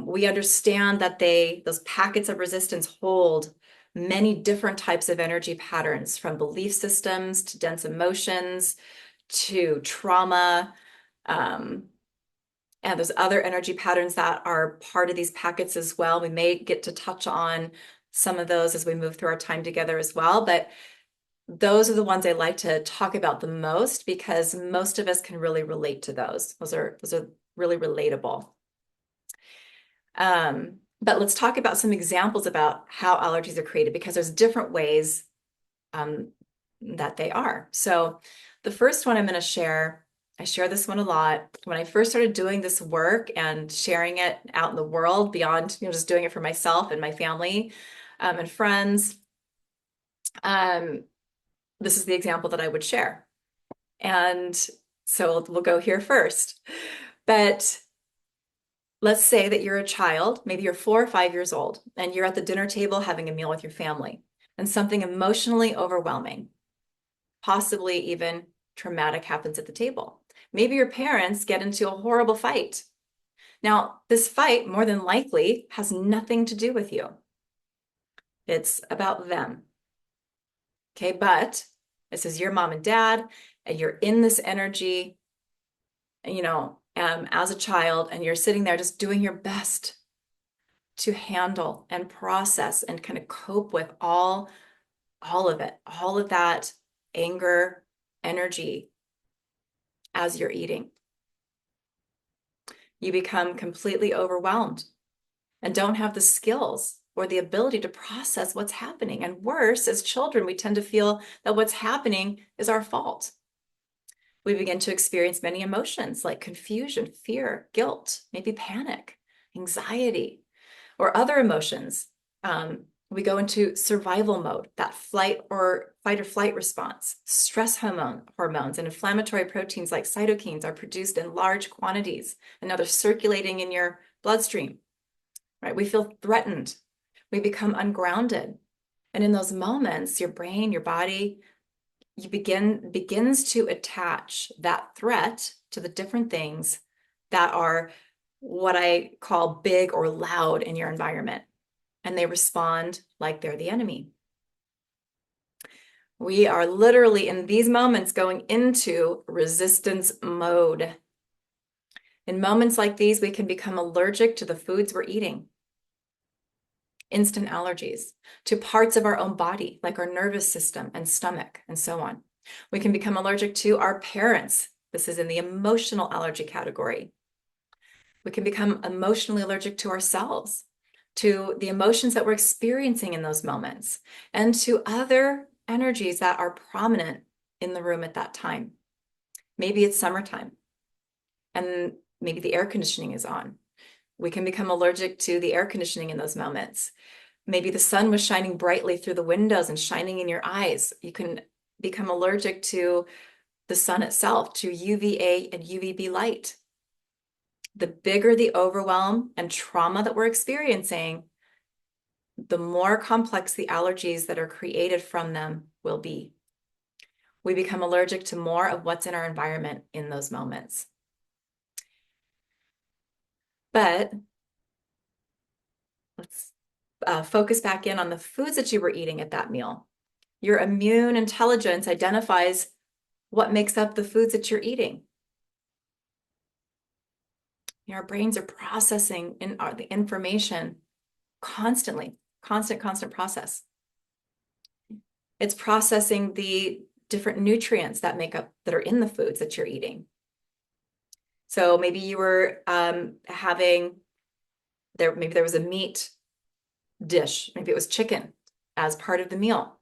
We understand that those packets of resistance hold many different types of energy patterns, from belief systems to dense emotions to trauma. And there's other energy patterns that are part of these packets as well. We may get to touch on some of those as we move through our time together as well, but those are the ones I like to talk about the most because most of us can really relate to those. Those are really relatable. But let's talk about some examples about how allergies are created, because there's different ways that they are. So the first one I'm going to share, I share this one a lot. When I first started doing this work and sharing it out in the world beyond, just doing it for myself and my family and friends, this is the example that I would share. And so we'll go here first. But let's say that you're a child, maybe you're 4 or 5 years old, and you're at the dinner table having a meal with your family, and something emotionally overwhelming, possibly even traumatic, happens at the table. Maybe your parents get into a horrible fight. Now, this fight more than likely has nothing to do with you. It's about them. Okay, but this is your mom and dad, and you're in this energy, as a child, and you're sitting there just doing your best to handle and process and kind of cope with all of it, all of that anger, energy as you're eating. You become completely overwhelmed and don't have the skills or the ability to process what's happening. And worse, as children, we tend to feel that what's happening is our fault. We begin to experience many emotions like confusion, fear, guilt, maybe panic, anxiety, or other emotions. We go into survival mode, that fight or flight response. Stress hormones and inflammatory proteins like cytokines are produced in large quantities, and now they're circulating in your bloodstream. Right? We feel threatened. We become ungrounded. And in those moments, your brain, your body, begins to attach that threat to the different things that are what I call big or loud in your environment. And they respond like they're the enemy. We are literally in these moments going into resistance mode. In moments like these, we can become allergic to the foods we're eating. instant allergies, to parts of our own body, like our nervous system and stomach, and so on. We can become allergic to our parents. This is in the emotional allergy category. We can become emotionally allergic to ourselves, to the emotions that we're experiencing in those moments, and to other energies that are prominent in the room at that time. Maybe it's summertime, and maybe the air conditioning is on. We can become allergic to the air conditioning in those moments. Maybe the sun was shining brightly through the windows and shining in your eyes. You can become allergic to the sun itself, to UVA and UVB light. The bigger the overwhelm and trauma that we're experiencing, the more complex the allergies that are created from them will be. We become allergic to more of what's in our environment in those moments. But let's focus back in on the foods that you were eating at that meal. Your immune intelligence identifies what makes up the foods that you're eating. Our brains are processing the information constantly, constant process. It's processing the different nutrients that are in the foods that you're eating. So maybe you were maybe there was a meat dish, maybe it was chicken as part of the meal.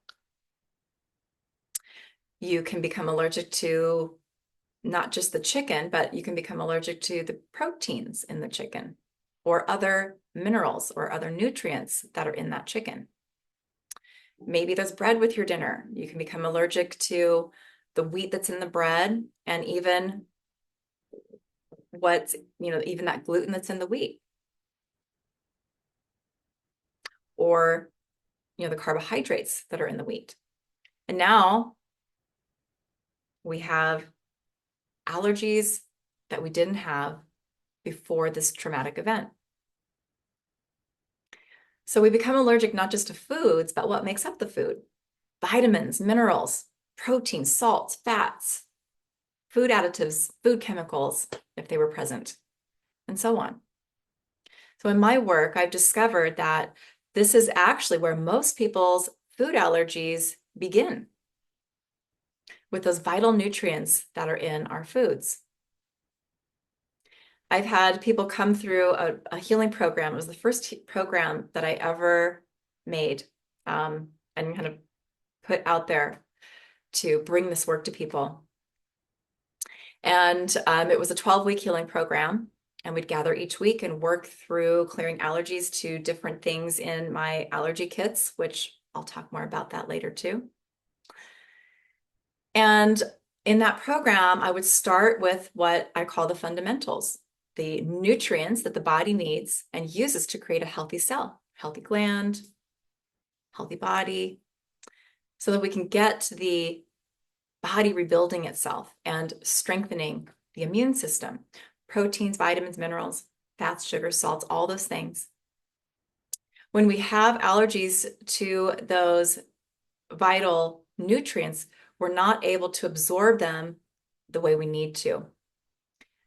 You can become allergic to not just the chicken, but you can become allergic to the proteins in the chicken or other minerals or other nutrients that are in that chicken. Maybe there's bread with your dinner. You can become allergic to the wheat that's in the bread and even even that gluten that's in the wheat. Or, the carbohydrates that are in the wheat. And now we have allergies that we didn't have before this traumatic event. So we become allergic not just to foods, but what makes up the food. Vitamins, minerals, proteins, salts, fats, food additives, food chemicals, if they were present, and so on. So in my work, I've discovered that this is actually where most people's food allergies begin, with those vital nutrients that are in our foods. I've had people come through a healing program. It was the first program that I ever made and kind of put out there to bring this work to people. And it was a 12-week healing program. And we'd gather each week and work through clearing allergies to different things in my allergy kits, which I'll talk more about that later too. And in that program, I would start with what I call the fundamentals, the nutrients that the body needs and uses to create a healthy cell, healthy gland, healthy body, so that we can get to the body rebuilding itself and strengthening the immune system. Proteins, vitamins, minerals, fats, sugars, salts, all those things. When we have allergies to those vital nutrients, we're not able to absorb them the way we need to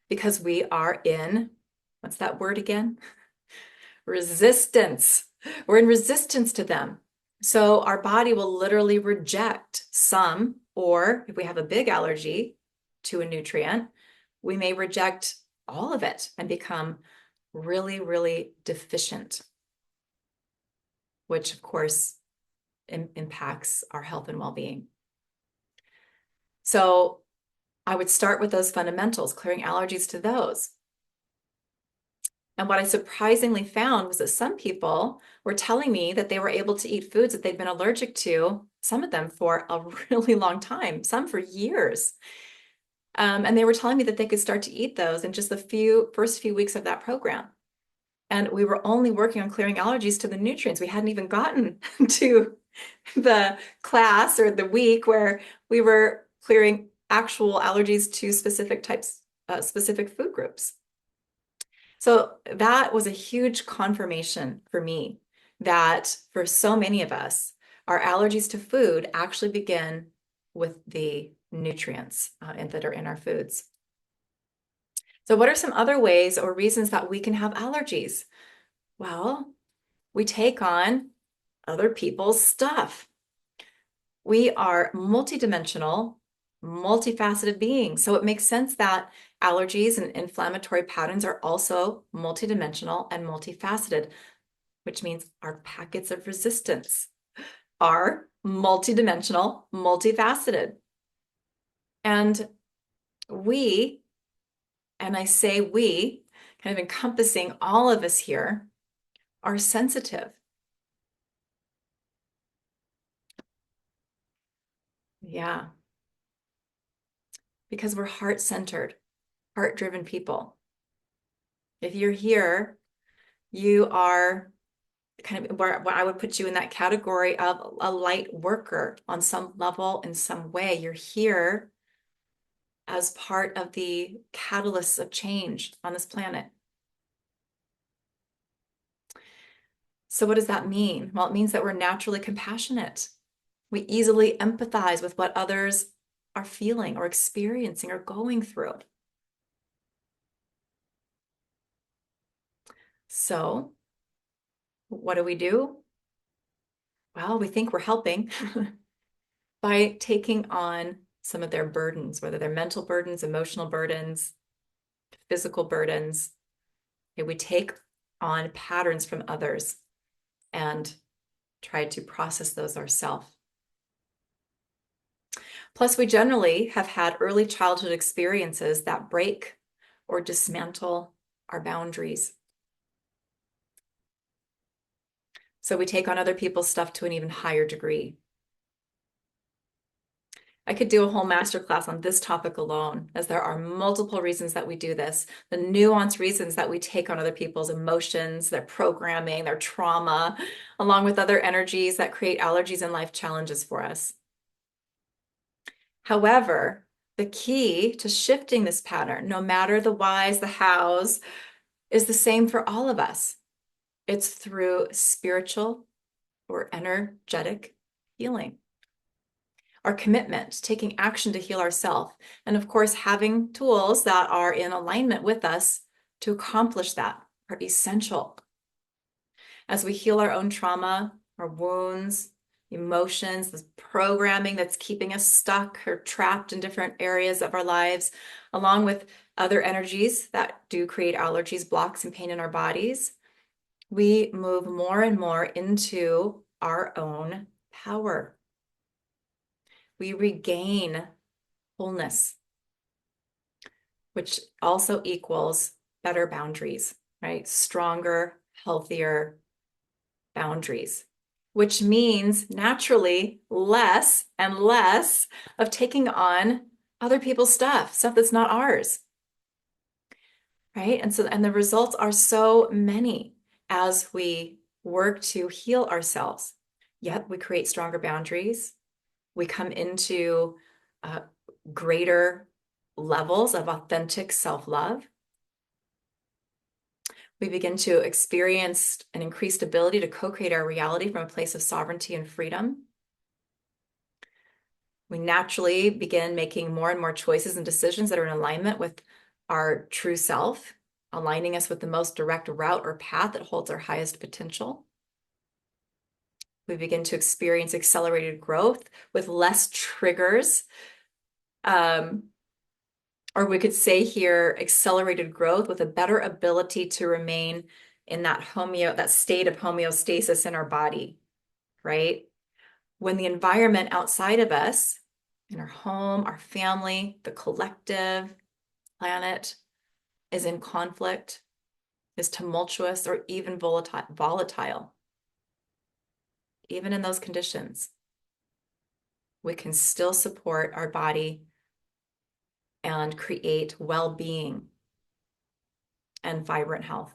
because we are in, what's that word again? Resistance. We're in resistance to them. So our body will literally reject some, or if we have a big allergy to a nutrient, we may reject all of it and become really, really deficient, which of course impacts our health and well-being. So I would start with those fundamentals, clearing allergies to those. And what I surprisingly found was that some people were telling me that they were able to eat foods that they'd been allergic to, some of them for a really long time, some for years. And they were telling me that they could start to eat those in just the first few weeks of that program. And we were only working on clearing allergies to the nutrients. We hadn't even gotten to the class or the week where we were clearing actual allergies to specific types, specific food groups. So that was a huge confirmation for me that for so many of us, our allergies to food actually begin with the nutrients that are in our foods. So what are some other ways or reasons that we can have allergies? Well, we take on other people's stuff. We are multidimensional, multifaceted beings. So it makes sense that allergies and inflammatory patterns are also multidimensional and multifaceted, which means our packets of resistance are multidimensional, multifaceted. And we, and I say we, kind of encompassing all of us here, are sensitive. Yeah, because we're heart-centered, heart-driven people. If you're here, you are kind of where I would put you in that category of a light worker on some level, in some way. You're here as part of the catalysts of change on this planet. So what does that mean? Well, it means that we're naturally compassionate. We easily empathize with what others are feeling or experiencing or going through. So what do? Well, we think we're helping by taking on some of their burdens, whether they're mental burdens, emotional burdens, physical burdens. Okay, we take on patterns from others and try to process those ourselves. Plus, we generally have had early childhood experiences that break or dismantle our boundaries. So we take on other people's stuff to an even higher degree. I could do a whole masterclass on this topic alone, as there are multiple reasons that we do this, the nuanced reasons that we take on other people's emotions, their programming, their trauma, along with other energies that create allergies and life challenges for us. However, the key to shifting this pattern, no matter the whys, the hows, is the same for all of us. It's through spiritual or energetic healing. Our commitment, taking action to heal ourselves, and of course, having tools that are in alignment with us to accomplish that are essential. As we heal our own trauma, our wounds, emotions, this programming that's keeping us stuck or trapped in different areas of our lives, along with other energies that do create allergies, blocks, and pain in our bodies, we move more and more into our own power. We regain wholeness, which also equals better boundaries, right? Stronger, healthier boundaries, which means naturally less and less of taking on other people's stuff that's not ours, right? And the results are so many as we work to heal ourselves. Yet we create stronger boundaries. We come into greater levels of authentic self-love. We begin to experience an increased ability to co-create our reality from a place of sovereignty and freedom. We naturally begin making more and more choices and decisions that are in alignment with our true self, aligning us with the most direct route or path that holds our highest potential. We begin to experience accelerated growth with less triggers. Or we could say here, accelerated growth with a better ability to remain in that state of homeostasis in our body, right? When the environment outside of us, in our home, our family, the collective, planet, is in conflict, is tumultuous, or even volatile. Even in those conditions, we can still support our body and create well-being and vibrant health.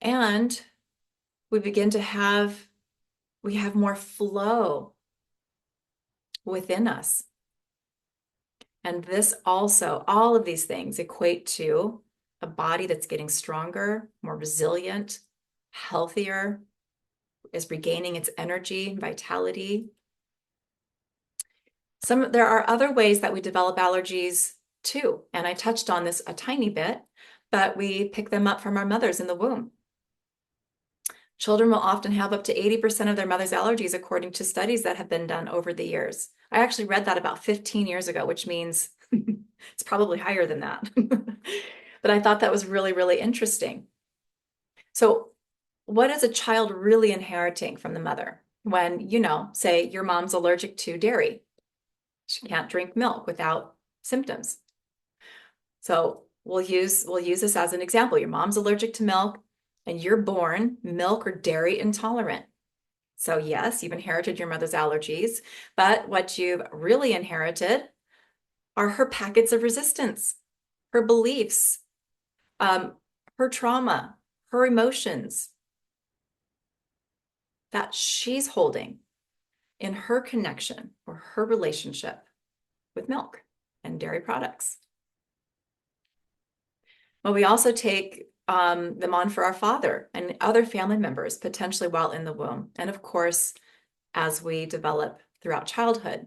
And we begin to have more flow within us. And this also, all of these things equate to a body that's getting stronger, more resilient, healthier, is regaining its energy and vitality. There are other ways that we develop allergies too. And I touched on this a tiny bit, but we pick them up from our mothers in the womb. Children will often have up to 80% of their mother's allergies, according to studies that have been done over the years. I actually read that about 15 years ago, which means it's probably higher than that. But I thought that was really, really interesting. So, what is a child really inheriting from the mother when, say your mom's allergic to dairy? She can't drink milk without symptoms. So we'll use this as an example. Your mom's allergic to milk and you're born milk or dairy intolerant. So yes, you've inherited your mother's allergies, but what you've really inherited are her packets of resistance, her beliefs, her trauma, her emotions that she's holding in her connection or her relationship with milk and dairy products. But we also take them on for our father and other family members, potentially while in the womb. And of course, as we develop throughout childhood.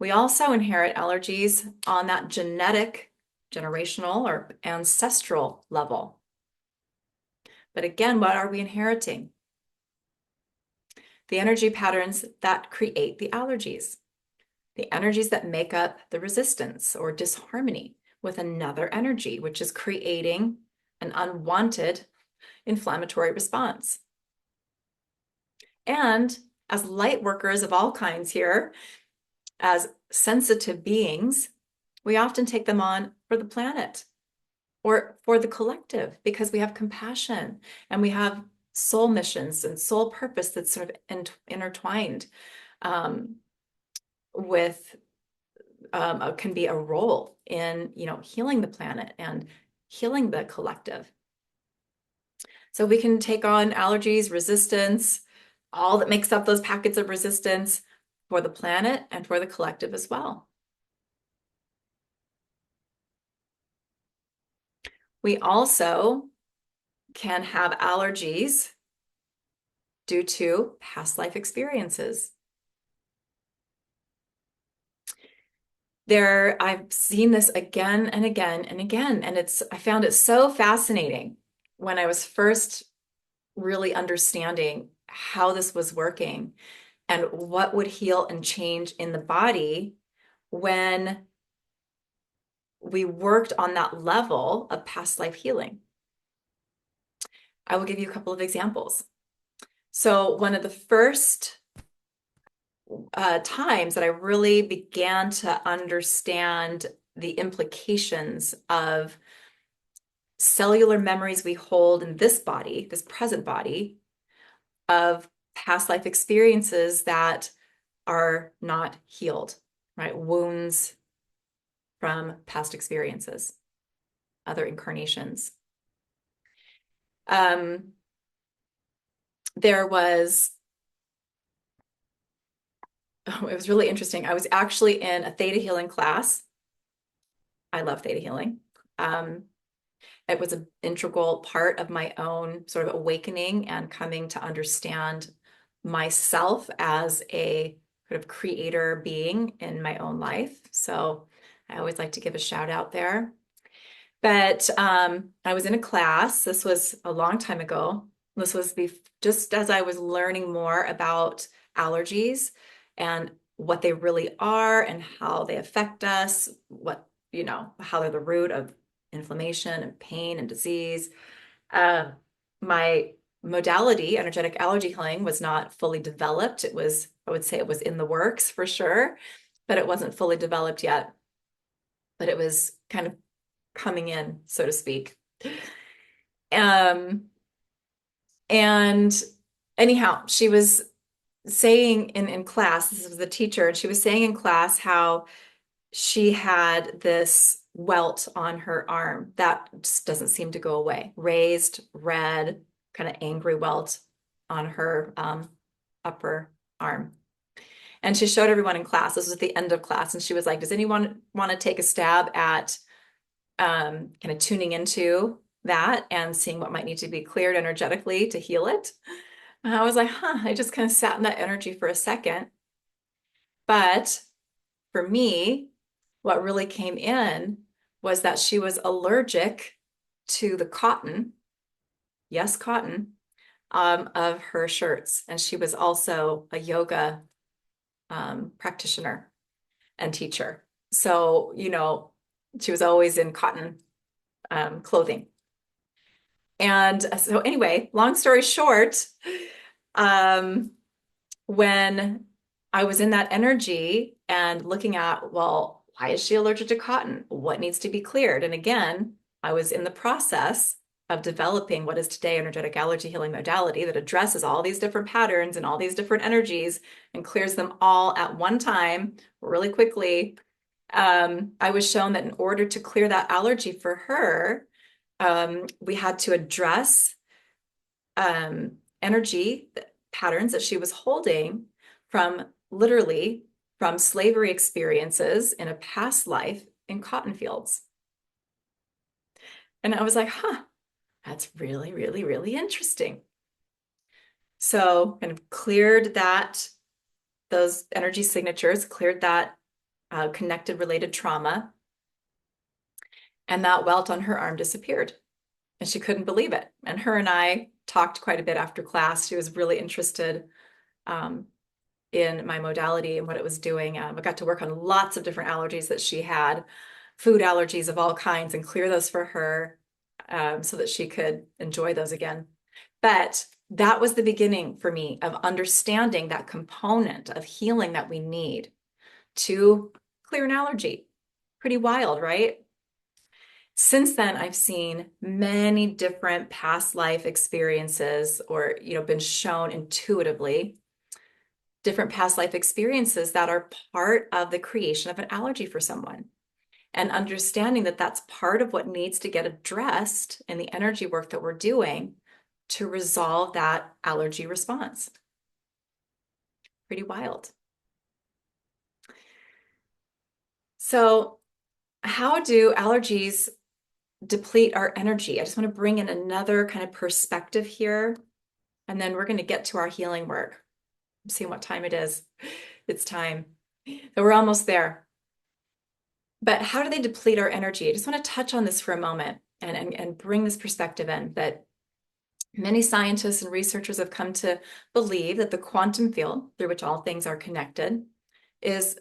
We also inherit allergies on that genetic, generational, or ancestral level. But again, what are we inheriting? The energy patterns that create the allergies, the energies that make up the resistance or disharmony with another energy, which is creating an unwanted inflammatory response. And as light workers of all kinds here, as sensitive beings, we often take them on for the planet or for the collective because we have compassion and we have soul missions and soul purpose that's sort of intertwined with can be a role in healing the planet and healing the collective. So we can take on allergies, resistance, all that makes up those packets of resistance for the planet and for the collective as well. We also can have allergies due to past life experiences. I've seen this again and again and again, and I found it so fascinating when I was first really understanding how this was working and what would heal and change in the body when we worked on that level of past life healing. I will give you a couple of examples. So one of the first times that I really began to understand the implications of cellular memories we hold in this body, this present body, of past life experiences that are not healed, right? Wounds from past experiences, other incarnations. There was, it was really interesting. I was actually in a theta healing class. I love theta healing. It was an integral part of my own sort of awakening and coming to understand myself as a sort of creator being in my own life. So I always like to give a shout out there. But I was in a class. This was a long time ago. This was just as I was learning more about allergies and what they really are and how they affect us, how they're the root of inflammation and pain and disease. My modality, energetic allergy healing, was not fully developed. I would say it was in the works for sure, but it wasn't fully developed yet. But it was kind of coming in, so to speak. And anyhow, she was saying in class, this was the teacher, and she was saying in class how she had this welt on her arm that just doesn't seem to go away. Raised, red, kind of angry welt on her upper arm. And she showed everyone in class. This was at the end of class. And she was like, does anyone want to take a stab at kind of tuning into that and seeing what might need to be cleared energetically to heal it? And I was like, I just kind of sat in that energy for a second. But for me, what really came in was that she was allergic to the cotton, yes, cotton, of her shirts. And she was also a yoga practitioner and teacher. So, she was always in cotton clothing. And so anyway, long story short, um, when I was in that energy and looking at, well, why is she allergic to cotton? What needs to be cleared? And again, I was in the process of developing what is today energetic allergy healing modality that addresses all these different patterns and all these different energies and clears them all at one time really quickly. I was shown that in order to clear that allergy for her, we had to address energy patterns that she was holding from literally from slavery experiences in a past life in cotton fields. And I was like, that's really, really, really interesting. So kind of cleared those energy signatures, cleared that connected related trauma, and that welt on her arm disappeared. And she couldn't believe it. And her and I talked quite a bit after class. She was really interested in my modality and what it was doing. I got to work on lots of different allergies that she had, food allergies of all kinds, and clear those for her so that she could enjoy those again. But that was the beginning for me of understanding that component of healing that we need to clear an allergy. Pretty wild, right? Since then, I've seen many different past life experiences or, been shown intuitively different past life experiences that are part of the creation of an allergy for someone. And understanding that that's part of what needs to get addressed in the energy work that we're doing to resolve that allergy response. Pretty wild. So, how do allergies deplete our energy? I just want to bring in another kind of perspective here, and then we're going to get to our healing work. I'm seeing what time it is. It's time. So we're almost there. But how do they deplete our energy? I just want to touch on this for a moment and bring this perspective in that many scientists and researchers have come to believe that the quantum field through which all things are connected is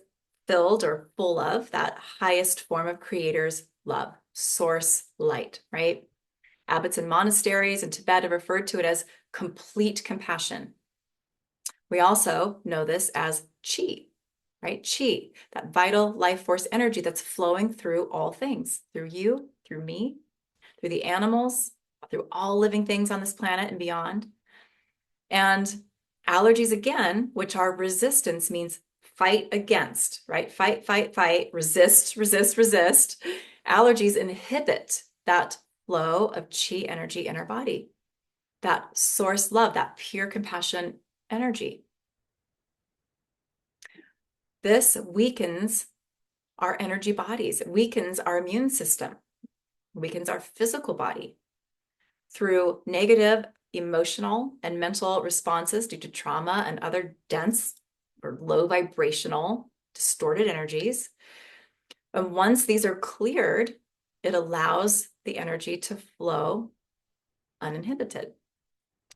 filled or full of that highest form of creator's love, source light, right? Abbots and monasteries in Tibet have referred to it as complete compassion. We also know this as chi, right? Chi, that vital life force energy that's flowing through all things, through you, through me, through the animals, through all living things on this planet and beyond. And allergies, again, which are resistance, means fight against, right? Fight, fight, fight, resist, resist, resist. Allergies inhibit that flow of chi energy in our body, that source love, that pure compassion energy. This weakens our energy bodies, it weakens our immune system, weakens our physical body through negative emotional and mental responses due to trauma and other dense or low vibrational distorted energies. And once these are cleared, it allows the energy to flow uninhibited.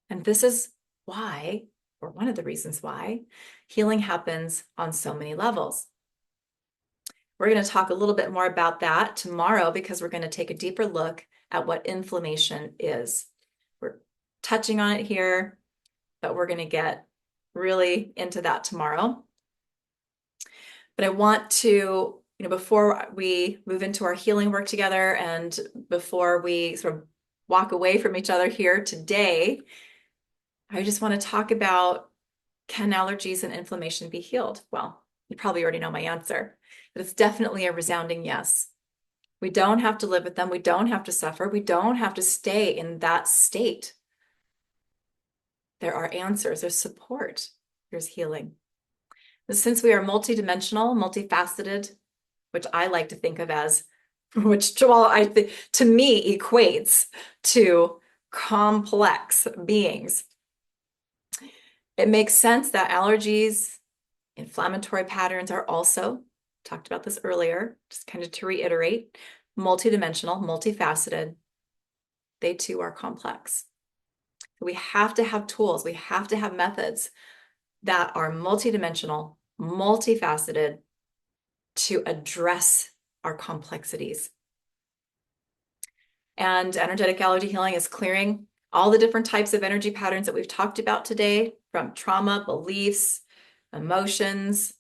And this is why, or one of the reasons why, healing happens on so many levels. We're going to talk a little bit more about that tomorrow because we're going to take a deeper look at what inflammation is. We're touching on it here, but we're going to get really into that tomorrow. But I want to, before we move into our healing work together and before we sort of walk away from each other here today, I just want to talk about, can allergies and inflammation be healed? Well, you probably already know my answer, but it's definitely a resounding yes. We don't have to live with them. We don't have to suffer. We don't have to stay in that state. There are answers, there's support, there's healing. Since we are multidimensional, multifaceted, which I like to think of as, which to me equates to complex beings, it makes sense that allergies, inflammatory patterns are also Talked about this earlier, just kind of to reiterate, multidimensional, multifaceted. They too are complex. We have to have tools, we have to have methods that are multidimensional, multifaceted to address our complexities. And energetic allergy healing is clearing all the different types of energy patterns that we've talked about today, from trauma, beliefs, emotions.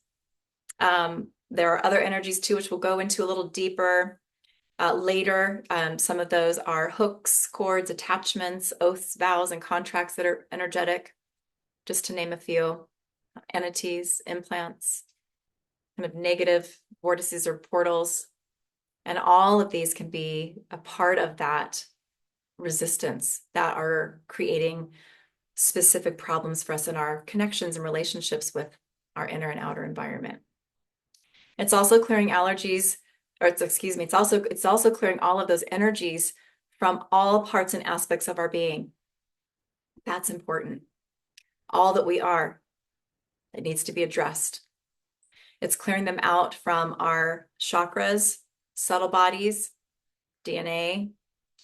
There are other energies too, which we'll go into a little deeper later. Some of those are hooks, cords, attachments, oaths, vows, and contracts that are energetic, just to name a few. Entities, implants, kind of negative vortices or portals. And all of these can be a part of that resistance that are creating specific problems for us in our connections and relationships with our inner and outer environment. It's also clearing allergies, or it's also clearing all of those energies from all parts and aspects of our being. That's important. All that we are, it needs to be addressed. It's clearing them out from our chakras, subtle bodies, DNA,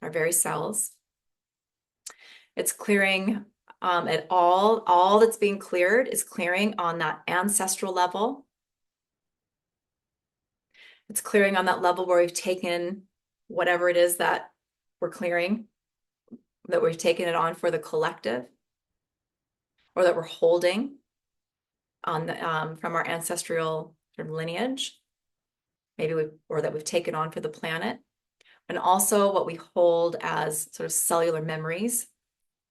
our very cells. It's clearing it all that's being cleared is clearing on that ancestral level. It's clearing on that level where we've taken whatever it is that we're clearing, that we've taken it on for the collective, or that we're holding on the, from our ancestral sort of lineage, or that we've taken on for the planet, and also what we hold as sort of cellular memories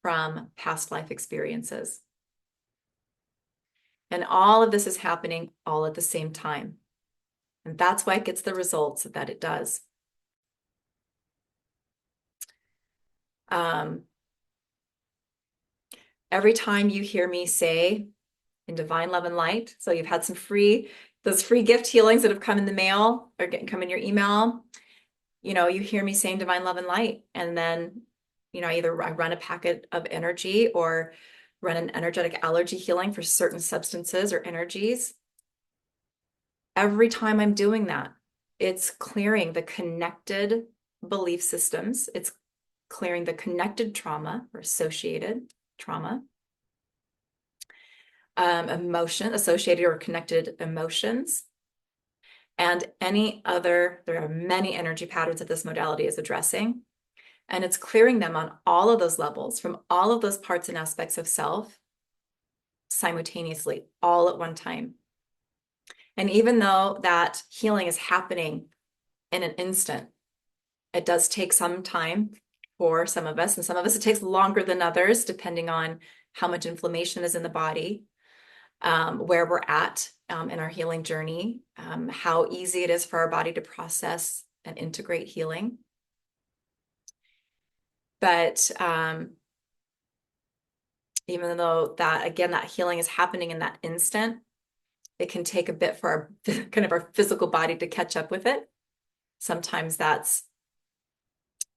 from past life experiences. And all of this is happening all at the same time. And that's why it gets the results that it does. Every time you hear me say in divine love and light, so you've had those free gift healings that have come in the mail or come in your email, you hear me saying divine love and light, and then either I run a packet of energy or run an energetic allergy healing for certain substances or energies. Every time I'm doing that, it's clearing the connected belief systems. It's clearing the connected trauma or associated trauma, associated or connected emotions, and there are many energy patterns that this modality is addressing. And it's clearing them on all of those levels, from all of those parts and aspects of self simultaneously, all at one time. And even though that healing is happening in an instant, it does take some time for some of us, and some of us it takes longer than others, depending on how much inflammation is in the body, where we're at in our healing journey, how easy it is for our body to process and integrate healing. But even though that healing is happening in that instant, it can take a bit for our physical body to catch up with it. Sometimes that's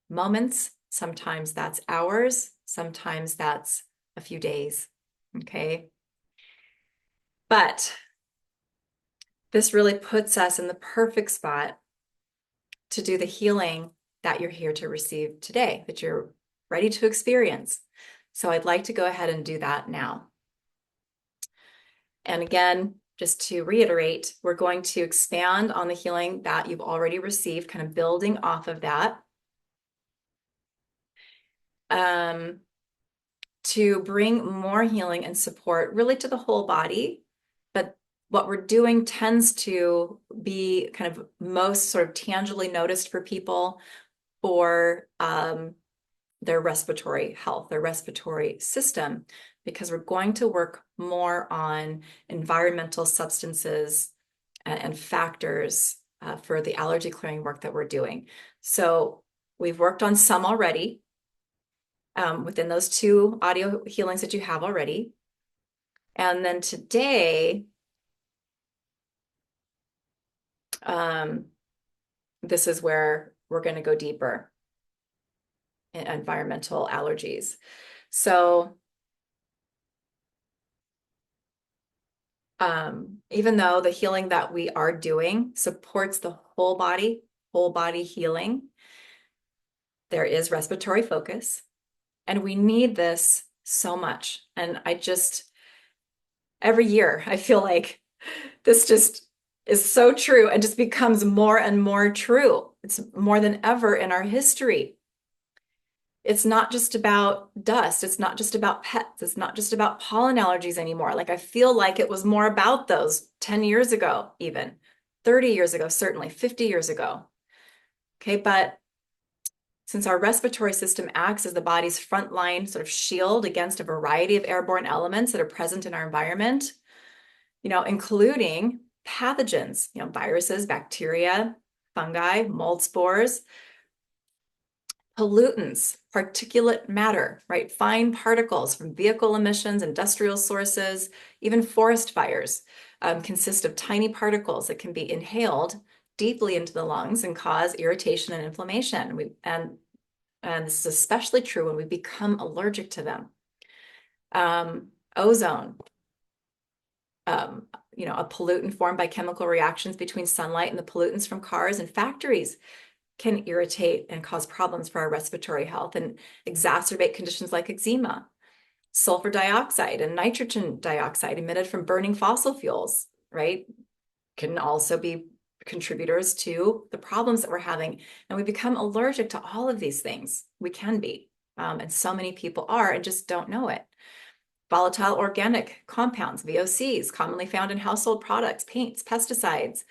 moments, sometimes that's hours, sometimes that's a few days, okay? But this really puts us in the perfect spot to do the healing that you're here to receive today, that you're ready to experience. So I'd like to go ahead and do that now. And again, just to reiterate, we're going to expand on the healing that you've already received, kind of building off of that, to bring more healing and support really to the whole body. But what we're doing tends to be kind of most sort of tangibly noticed for people for their respiratory health, their respiratory system, because we're going to work more on environmental substances and factors for the allergy clearing work that we're doing. So we've worked on some already within those 2 audio healings that you have already. And then today, this is where we're going to go deeper in environmental allergies. So Even though the healing that we are doing supports the whole body healing, there is respiratory focus, and we need this so much. And every year, I feel like this just is so true and just becomes more and more true. It's more than ever in our history. It's not just about dust. It's not just about pets. It's not just about pollen allergies anymore. Like I feel like it was more about those 10 years ago, even 30 years ago, certainly 50 years ago. Okay, but since our respiratory system acts as the body's frontline sort of shield against a variety of airborne elements that are present in our environment, including pathogens, viruses, bacteria, fungi, mold spores, pollutants, particulate matter, right? Fine particles from vehicle emissions, industrial sources, even forest fires consist of tiny particles that can be inhaled deeply into the lungs and cause irritation and inflammation. And this is especially true when we become allergic to them. Ozone, a pollutant formed by chemical reactions between sunlight and the pollutants from cars and factories can irritate and cause problems for our respiratory health and exacerbate conditions like eczema. Sulfur dioxide and nitrogen dioxide emitted from burning fossil fuels, right, can also be contributors to the problems that we're having. And we become allergic to all of these things. We can be. And so many people are and just don't know it. Volatile organic compounds, VOCs, commonly found in household products, paints, pesticides.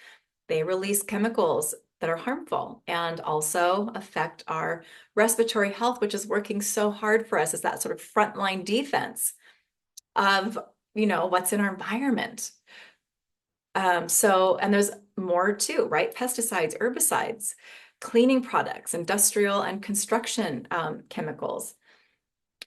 They release chemicals that are harmful and also affect our respiratory health, which is working so hard for us as that sort of frontline defense of, what's in our environment. And there's more too, right? Pesticides, herbicides, cleaning products, industrial and construction chemicals,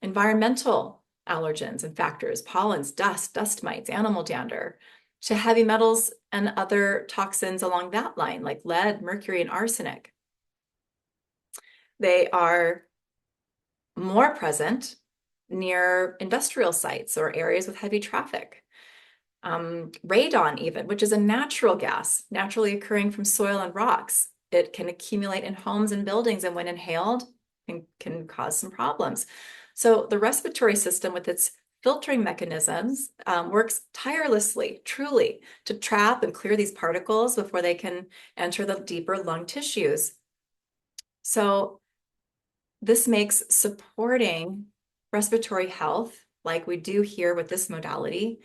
environmental allergens and factors, pollens, dust mites, animal dander, to heavy metals and other toxins along that line, like lead, mercury, and arsenic. They are more present near industrial sites or areas with heavy traffic. Radon even, which is a natural gas, naturally occurring from soil and rocks. It can accumulate in homes and buildings, and when inhaled, can cause some problems. So the respiratory system with its filtering mechanisms works tirelessly, truly, to trap and clear these particles before they can enter the deeper lung tissues. So this makes supporting respiratory health, like we do here with this modality,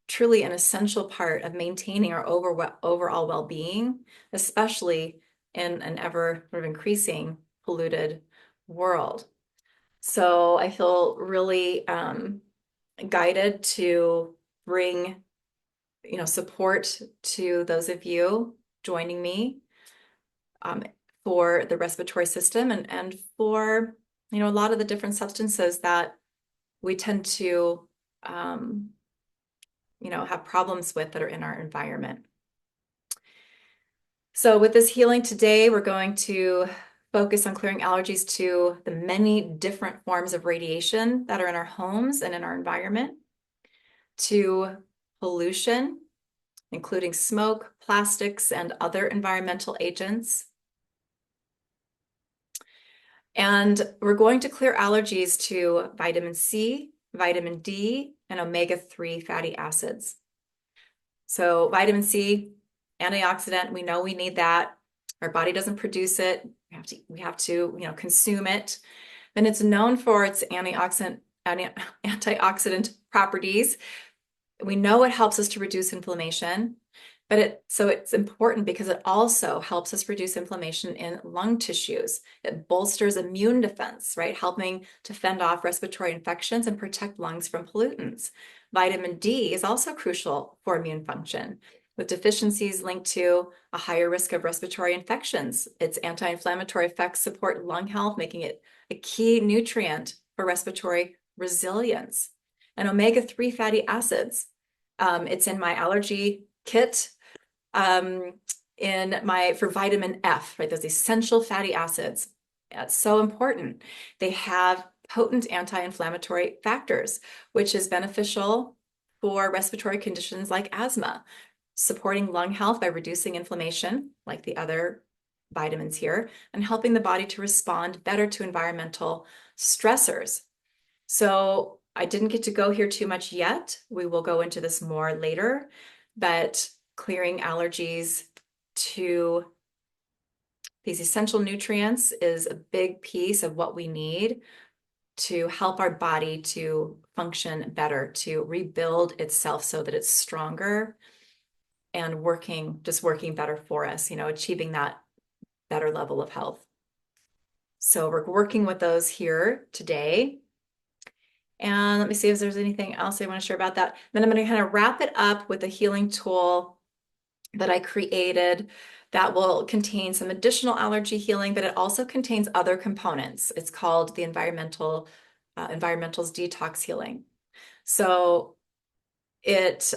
truly an essential part of maintaining our overall well-being, especially in an ever sort of increasing polluted world. So I feel really guided to bring, support to those of you joining me for the respiratory system and for, a lot of the different substances that we tend to have problems with that are in our environment. So with this healing today, we're going to focus on clearing allergies to the many different forms of radiation that are in our homes and in our environment, to pollution, including smoke, plastics, and other environmental agents. And we're going to clear allergies to vitamin C, vitamin D, and omega-3 fatty acids. So vitamin C, antioxidant, we know we need that. Our body doesn't produce it. We have to consume it. And it's known for its antioxidant properties. We know it helps us to reduce inflammation, so it's important because it also helps us reduce inflammation in lung tissues. It bolsters immune defense, right? Helping to fend off respiratory infections and protect lungs from pollutants. Vitamin D is also crucial for immune function, with deficiencies linked to a higher risk of respiratory infections. Its anti-inflammatory effects support lung health, making it a key nutrient for respiratory resilience. And omega-3 fatty acids, it's in my allergy kit for vitamin F, right? Those essential fatty acids. That's so important. They have potent anti-inflammatory factors, which is beneficial for respiratory conditions like asthma, supporting lung health by reducing inflammation, like the other vitamins here, and helping the body to respond better to environmental stressors. So I didn't get to go here too much yet. We will go into this more later, but clearing allergies to these essential nutrients is a big piece of what we need to help our body to function better, to rebuild itself so that it's stronger and just working better for us, achieving that better level of health. So we're working with those here today. And let me see if there's anything else I want to share about that. Then I'm going to kind of wrap it up with a healing tool that I created that will contain some additional allergy healing, but it also contains other components. It's called the Environmental Detox Healing. So it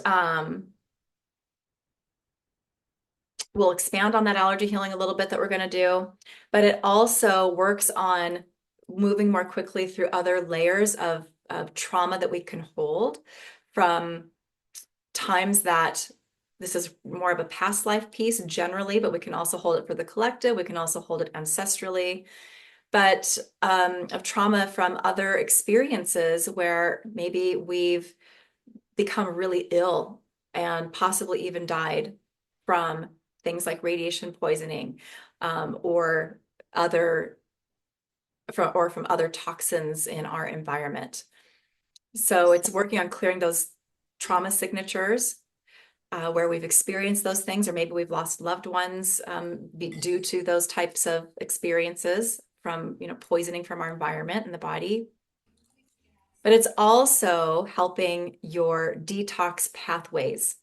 will expand on that allergy healing a little bit that we're going to do, but it also works on moving more quickly through other layers of trauma that we can hold from times that this is more of a past life piece generally, but we can also hold it for the collective. We can also hold it ancestrally, but of trauma from other experiences where maybe we've become really ill and possibly even died from things like radiation poisoning or from other toxins in our environment. So it's working on clearing those trauma signatures where we've experienced those things, or maybe we've lost loved ones due to those types of experiences from, poisoning from our environment and the body. But it's also helping your detox pathways.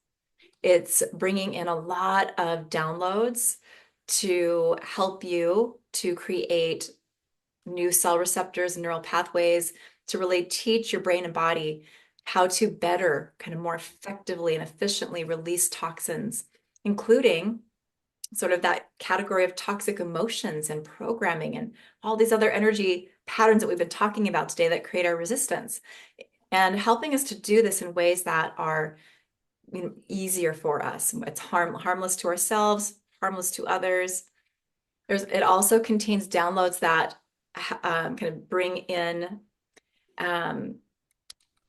It's bringing in a lot of downloads to help you to create new cell receptors and neural pathways to really teach your brain and body how to better, kind of more effectively and efficiently release toxins, including sort of that category of toxic emotions and programming and all these other energy patterns that we've been talking about today that create our resistance, and helping us to do this in ways that are easier for us. It's harmless to ourselves, harmless to others. It also contains downloads that kind of bring in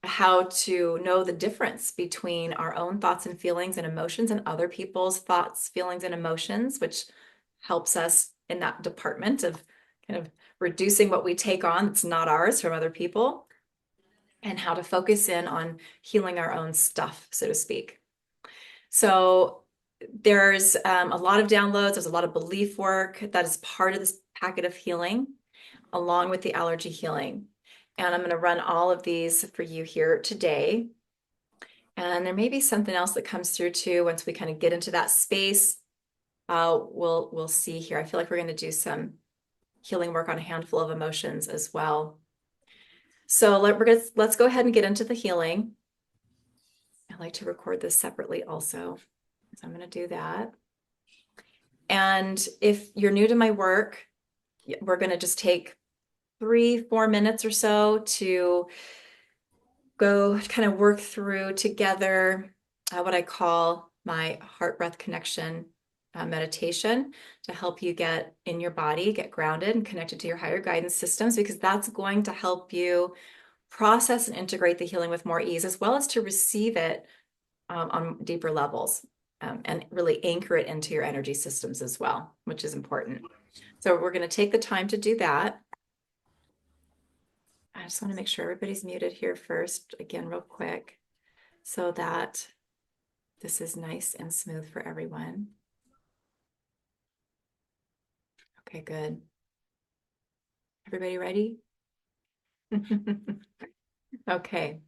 how to know the difference between our own thoughts and feelings and emotions and other people's thoughts, feelings, and emotions, which helps us in that department of kind of reducing what we take on that's not ours from other people, and how to focus in on healing our own stuff, so to speak. So there's a lot of downloads. There's a lot of belief work that is part of this packet of healing, along with the allergy healing. And I'm going to run all of these for you here today. And there may be something else that comes through too once we kind of get into that space. We'll see here. I feel like we're going to do some healing work on a handful of emotions as well. So let's go ahead and get into the healing. I like to record this separately also, so I'm going to do that. And if you're new to my work, we're going to just take 3-4 minutes or so to go kind of work through together what I call my heart breath connection meditation to help you get in your body, get grounded and connected to your higher guidance systems, because that's going to help you process and integrate the healing with more ease, as well as to receive it on deeper levels and really anchor it into your energy systems as well, which is important. So we're going to take the time to do that. I just want to make sure everybody's muted here first, again, real quick, so that this is nice and smooth for everyone. Okay, good. Everybody ready? Okay.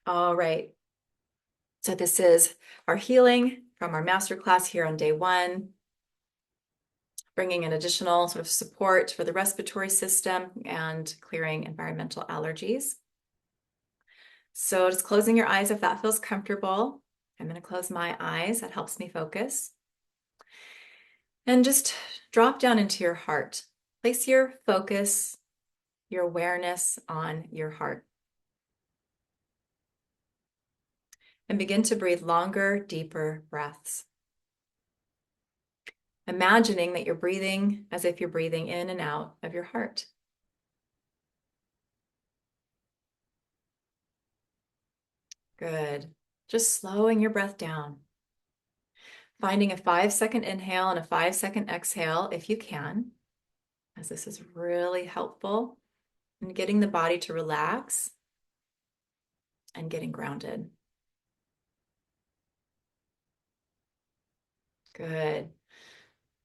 All right. So this is our healing from our masterclass here on day 1, bringing in additional sort of support for the respiratory system and clearing environmental allergies. So just closing your eyes if that feels comfortable. I'm going to close my eyes. That helps me focus. And just drop down into your heart. Place your focus your awareness on your heart. And begin to breathe longer, deeper breaths. Imagining that you're breathing as if you're breathing in and out of your heart. Good. Just slowing your breath down. Finding a 5-second inhale and a 5-second exhale if you can, as this is really helpful in getting the body to relax and getting grounded. Good.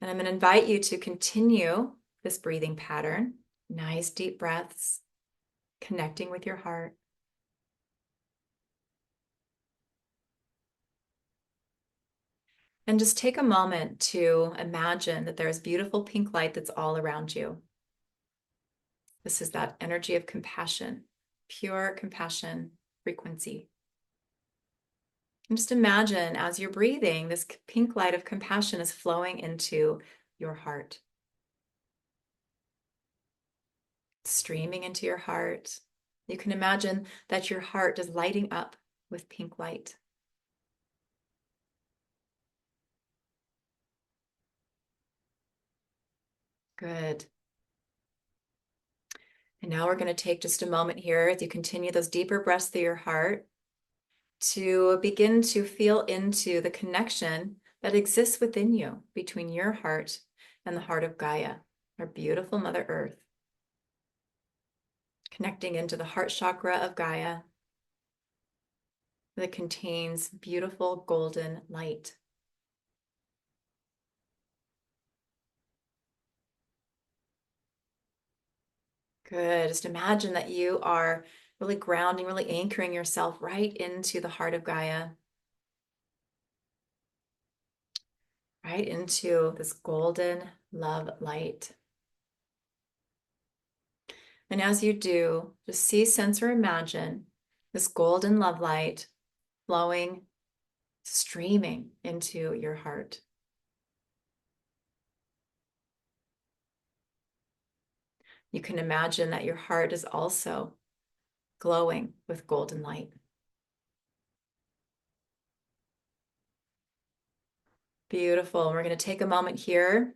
And I'm going to invite you to continue this breathing pattern. Nice deep breaths, connecting with your heart. And just take a moment to imagine that there's beautiful pink light that's all around you. This is that energy of compassion, pure compassion frequency. And just imagine as you're breathing, this pink light of compassion is flowing into your heart. Streaming into your heart. You can imagine that your heart is lighting up with pink light. Good. And now we're going to take just a moment here as you continue those deeper breaths through your heart to begin to feel into the connection that exists within you between your heart and the heart of Gaia, our beautiful Mother Earth. Connecting into the heart chakra of Gaia that contains beautiful golden light. Good. Just imagine that you are really grounding, really anchoring yourself right into the heart of Gaia, right into this golden love light. And as you do, just see, sense, or imagine this golden love light flowing, streaming into your heart. You can imagine that your heart is also glowing with golden light. Beautiful. We're going to take a moment here.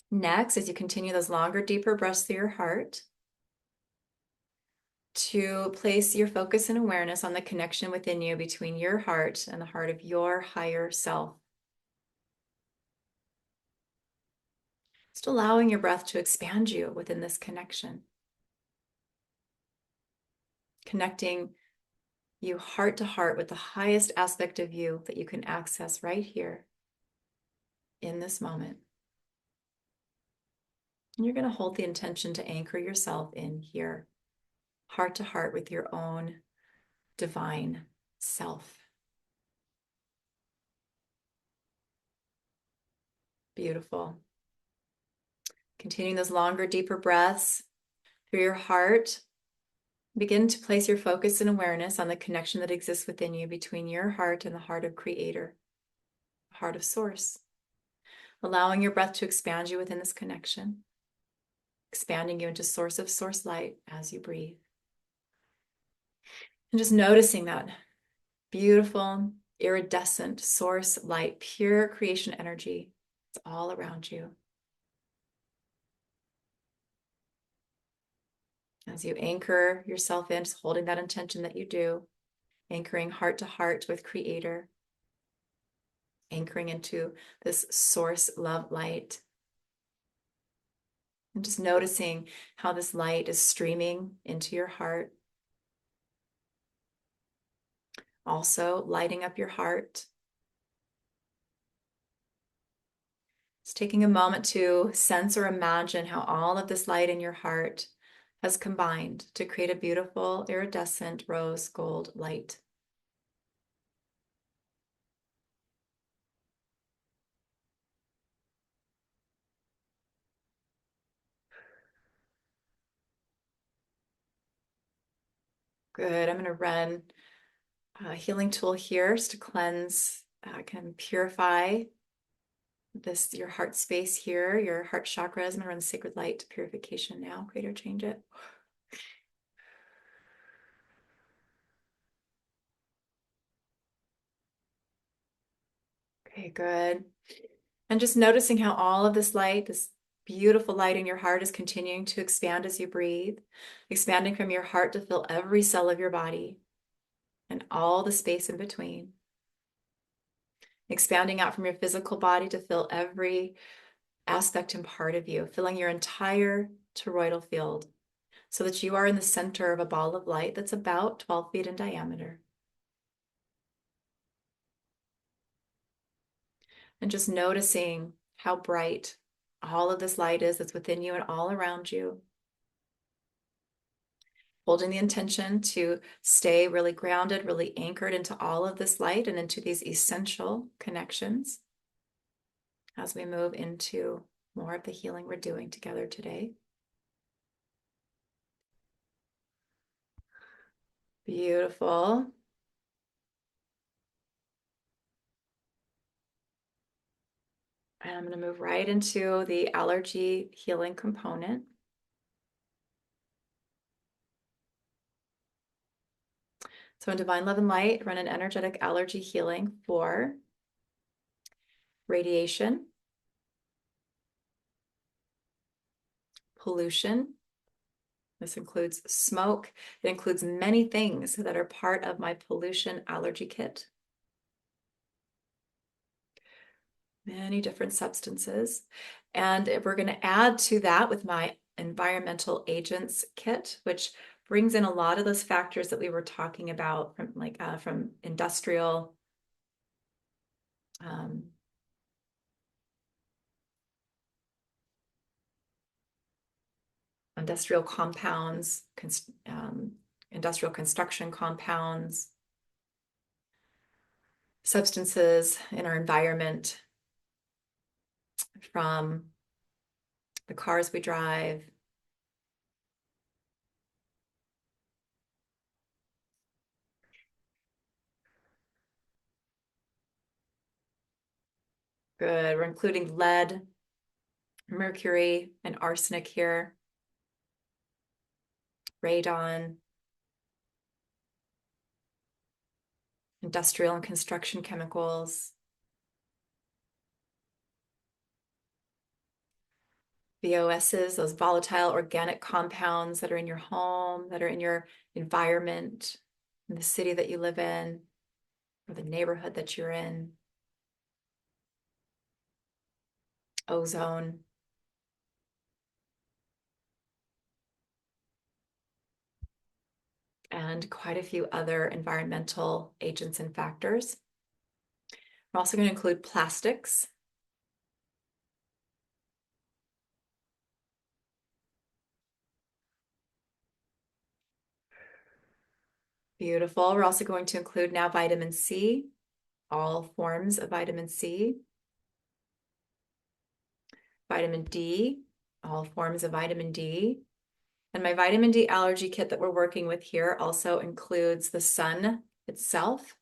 Next, as you continue those longer, deeper breaths through your heart, to place your focus and awareness on the connection within you between your heart and the heart of your higher self. Just allowing your breath to expand you within this connection. Connecting you heart to heart with the highest aspect of you that you can access right here in this moment. And you're going to hold the intention to anchor yourself in here, heart to heart with your own divine self. Beautiful. Continuing those longer, deeper breaths through your heart. Begin to place your focus and awareness on the connection that exists within you between your heart and the heart of Creator, the heart of Source. Allowing your breath to expand you within this connection, expanding you into source of source light as you breathe. And just noticing that beautiful, iridescent source light, pure creation energy. It's all around you. As you anchor yourself in, just holding that intention that you do, anchoring heart to heart with Creator, anchoring into this source love light. And just noticing how this light is streaming into your heart. Also lighting up your heart. Just taking a moment to sense or imagine how all of this light in your heart has combined to create a beautiful iridescent rose gold light. Good. I'm going to run a healing tool here just to cleanse, can purify your heart space here, your heart chakras. I'm gonna run sacred light to purification now. Create or change it. Okay, good. And just noticing how all of this light, this beautiful light in your heart, is continuing to expand as you breathe, expanding from your heart to fill every cell of your body and all the space in between. Expanding out from your physical body to fill every aspect and part of you, filling your entire toroidal field so that you are in the center of a ball of light that's about 12 feet in diameter. And just noticing how bright all of this light is that's within you and all around you. Holding the intention to stay really grounded, really anchored into all of this light and into these essential connections as we move into more of the healing we're doing together today. Beautiful. And I'm going to move right into the allergy healing component. So in Divine Love and Light, run an energetic allergy healing for radiation, pollution. This includes smoke. It includes many things that are part of my pollution allergy kit. Many different substances. And we're going to add to that with my environmental agents kit, which brings in a lot of those factors that we were talking about from industrial industrial compounds, industrial construction compounds, substances in our environment from the cars we drive, good. We're including lead, mercury, and arsenic here, radon, industrial and construction chemicals, VOSs, those volatile organic compounds that are in your home, that are in your environment, in the city that you live in, or the neighborhood that you're in, ozone, and quite a few other environmental agents and factors. We're also going to include plastics. Beautiful. We're also going to include now vitamin C, all forms of vitamin C, vitamin D, all forms of vitamin D. And my vitamin D allergy kit that we're working with here also includes the sun itself,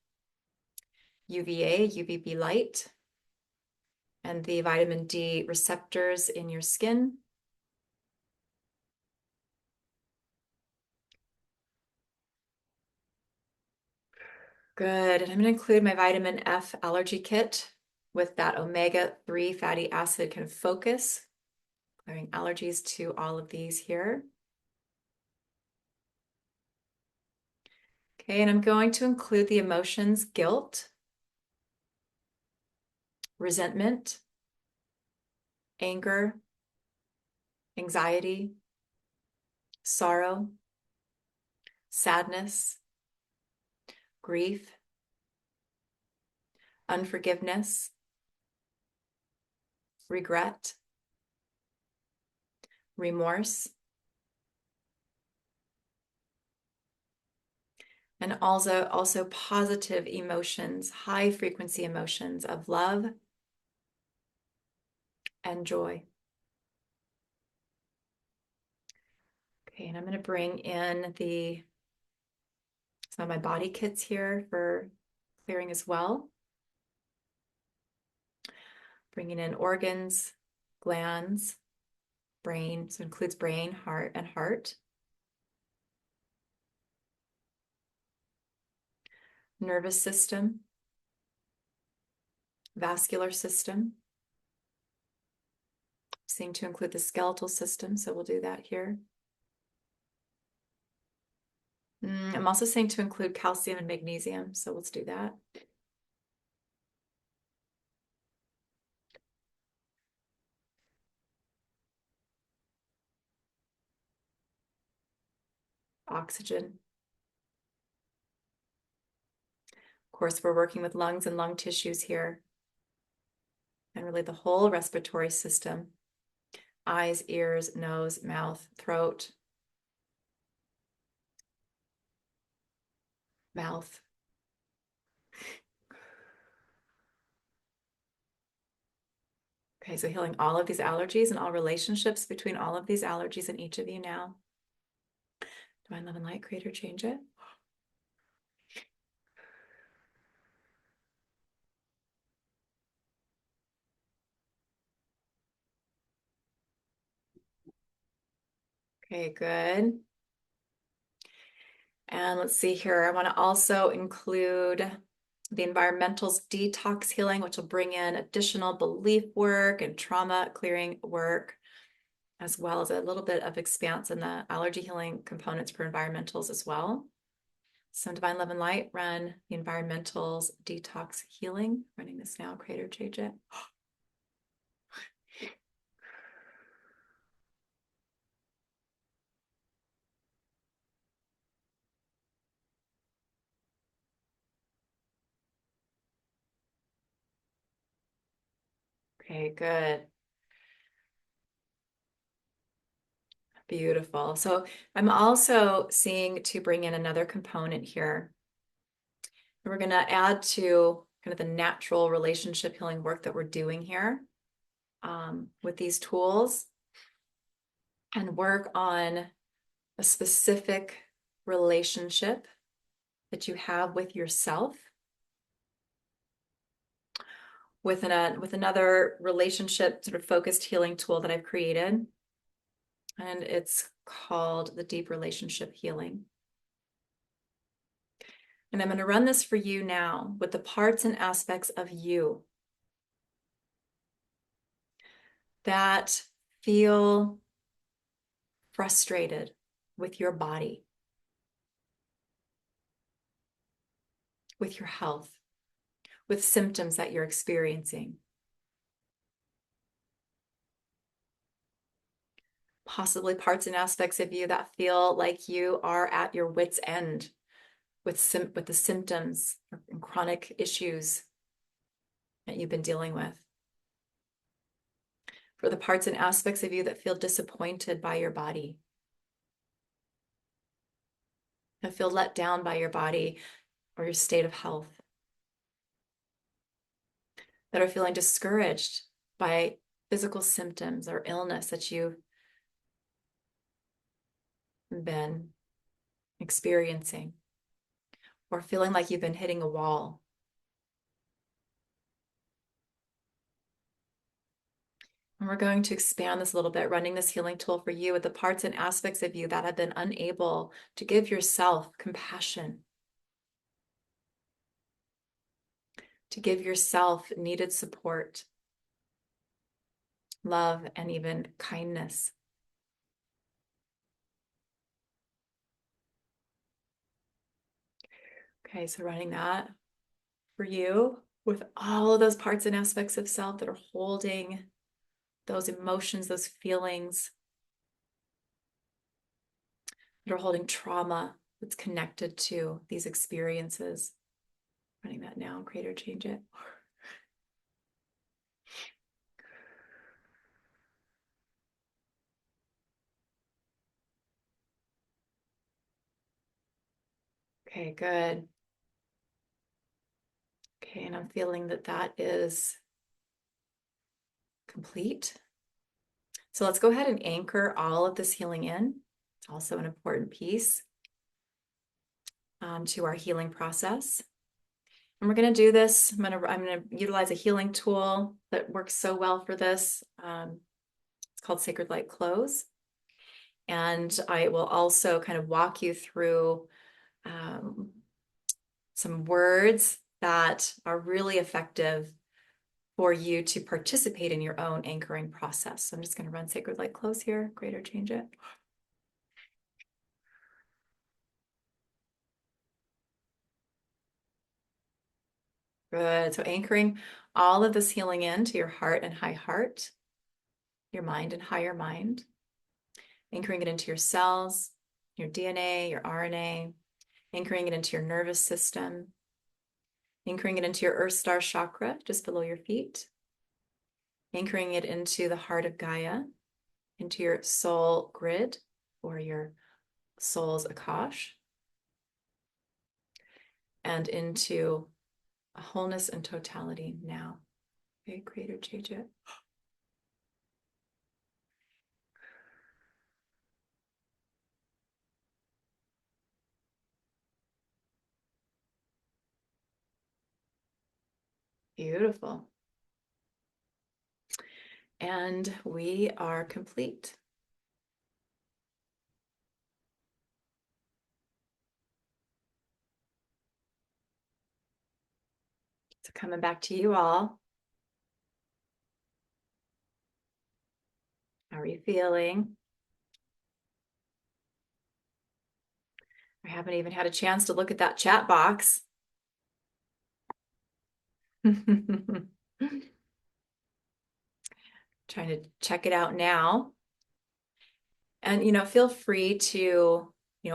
UVA, UVB light, and the vitamin D receptors in your skin. Good. And I'm going to include my vitamin F allergy kit with that omega-3 fatty acid kind of focus, clearing allergies to all of these here. Okay, and I'm going to include the emotions guilt, resentment, anger, anxiety, sorrow, sadness, grief, unforgiveness, regret, remorse, and also positive emotions, high frequency emotions of love and joy. Okay, and I'm going to bring in some of my body kits here for clearing as well. Bringing in organs, glands, brain, so it includes brain, heart, and heart. Nervous system, vascular system. Seem to include the skeletal system, so we'll do that here. I'm also saying to include calcium and magnesium, so let's do that. Oxygen. Of course, we're working with lungs and lung tissues here, and really the whole respiratory system. Eyes, ears, nose, mouth, throat, mouth. Okay, so healing all of these allergies and all relationships between all of these allergies in each of you now. Divine love and light, creator, change it. Okay, good. And let's see here. I want to also include the Environmental Detox Healing, which will bring in additional belief work and trauma clearing work, as well as a little bit of expanse in the allergy healing components for environmentals as well. So Divine Love and Light, run the Environmental Detox Healing. Running this now, creator, change it. Okay, good. Beautiful. So I'm also seeing to bring in another component here. We're going to add to kind of the natural relationship healing work that we're doing here with these tools, and work on a specific relationship that you have with yourself, with another relationship sort of focused healing tool that I've created. And it's called the Deep Relationship Healing. And I'm going to run this for you now with the parts and aspects of you that feel frustrated with your body, with your health, with symptoms that you're experiencing. Possibly parts and aspects of you that feel like you are at your wit's end with the symptoms and chronic issues that you've been dealing with. For the parts and aspects of you that feel disappointed by your body, that feel let down by your body or your state of health, that are feeling discouraged by physical symptoms or illness that you've been experiencing, or feeling like you've been hitting a wall. And we're going to expand this a little bit, running this healing tool for you with the parts and aspects of you that have been unable to give yourself compassion, to give yourself needed support, love, and even kindness. Okay, so running that for you with all of those parts and aspects of self that are holding those emotions, those feelings, that are holding trauma that's connected to these experiences. Running that now, create or change it. Okay, good. Okay, and I'm feeling that that is complete. So let's go ahead and anchor all of this healing in. It's also an important piece to our healing process. And we're going to do this. I'm going to utilize a healing tool that works so well for this. It's called Sacred Light Close. And I will also kind of walk you through some words that are really effective for you to participate in your own anchoring process. So I'm just going to run Sacred Light Close here. Greater change it. Good. So anchoring all of this healing into your heart and high heart, your mind and higher mind, anchoring it into your cells, your DNA, your RNA, anchoring it into your nervous system, anchoring it into your Earth Star chakra just below your feet, anchoring it into the heart of Gaia, into your soul grid or your soul's Akash, and into a wholeness and totality now. Okay, Creator, change it. Beautiful. And we are complete. So coming back to you all. How are you feeling? I haven't even had a chance to look at that chat box. Trying to check it out now. And, feel free to,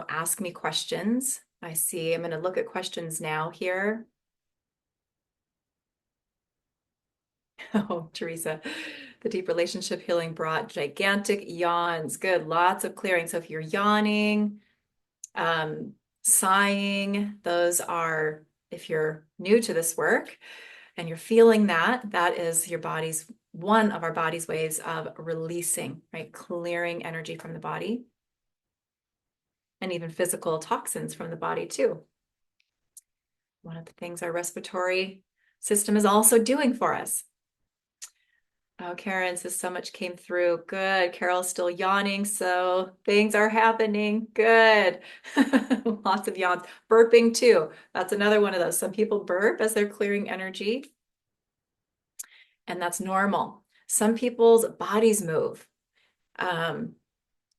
ask me questions. I see I'm going to look at questions now here. Oh, Teresa, the deep relationship healing brought gigantic yawns. Good, lots of clearing. So if you're yawning, sighing, those are, if you're new to this work and you're feeling that is your body's, one of our body's ways of releasing, right? Clearing energy from the body and even physical toxins from the body too. One of the things our respiratory system is also doing for us. Oh, Karen says so much came through. Good. Carol's still yawning, so things are happening. Good. Lots of yawns. Burping too. That's another one of those. Some people burp as they're clearing energy, and that's normal. Some people's bodies move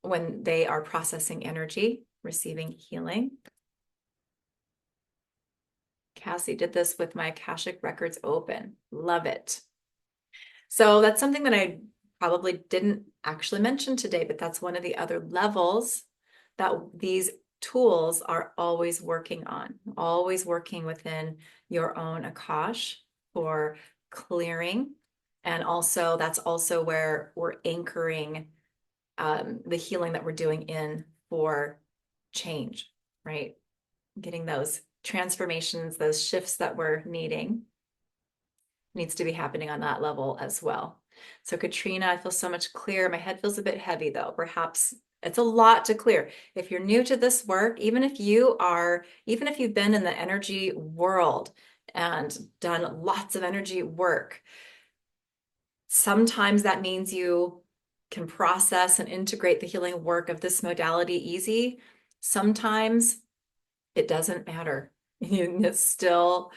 when they are processing energy, receiving healing. Cassie did this with my Akashic Records open. Love it. So that's something that I probably didn't actually mention today, but that's one of the other levels that these tools are always working on, always working within your own Akash for clearing. And also, that's also where we're anchoring the healing that we're doing in for change, right? Getting those transformations, those shifts that we're needing needs to be happening on that level as well. So Katrina, I feel so much clearer. My head feels a bit heavy though. Perhaps it's a lot to clear. If you're new to this work, even if you've been in the energy world and done lots of energy work, sometimes that means you can process and integrate the healing work of this modality easy. Sometimes it doesn't matter. It still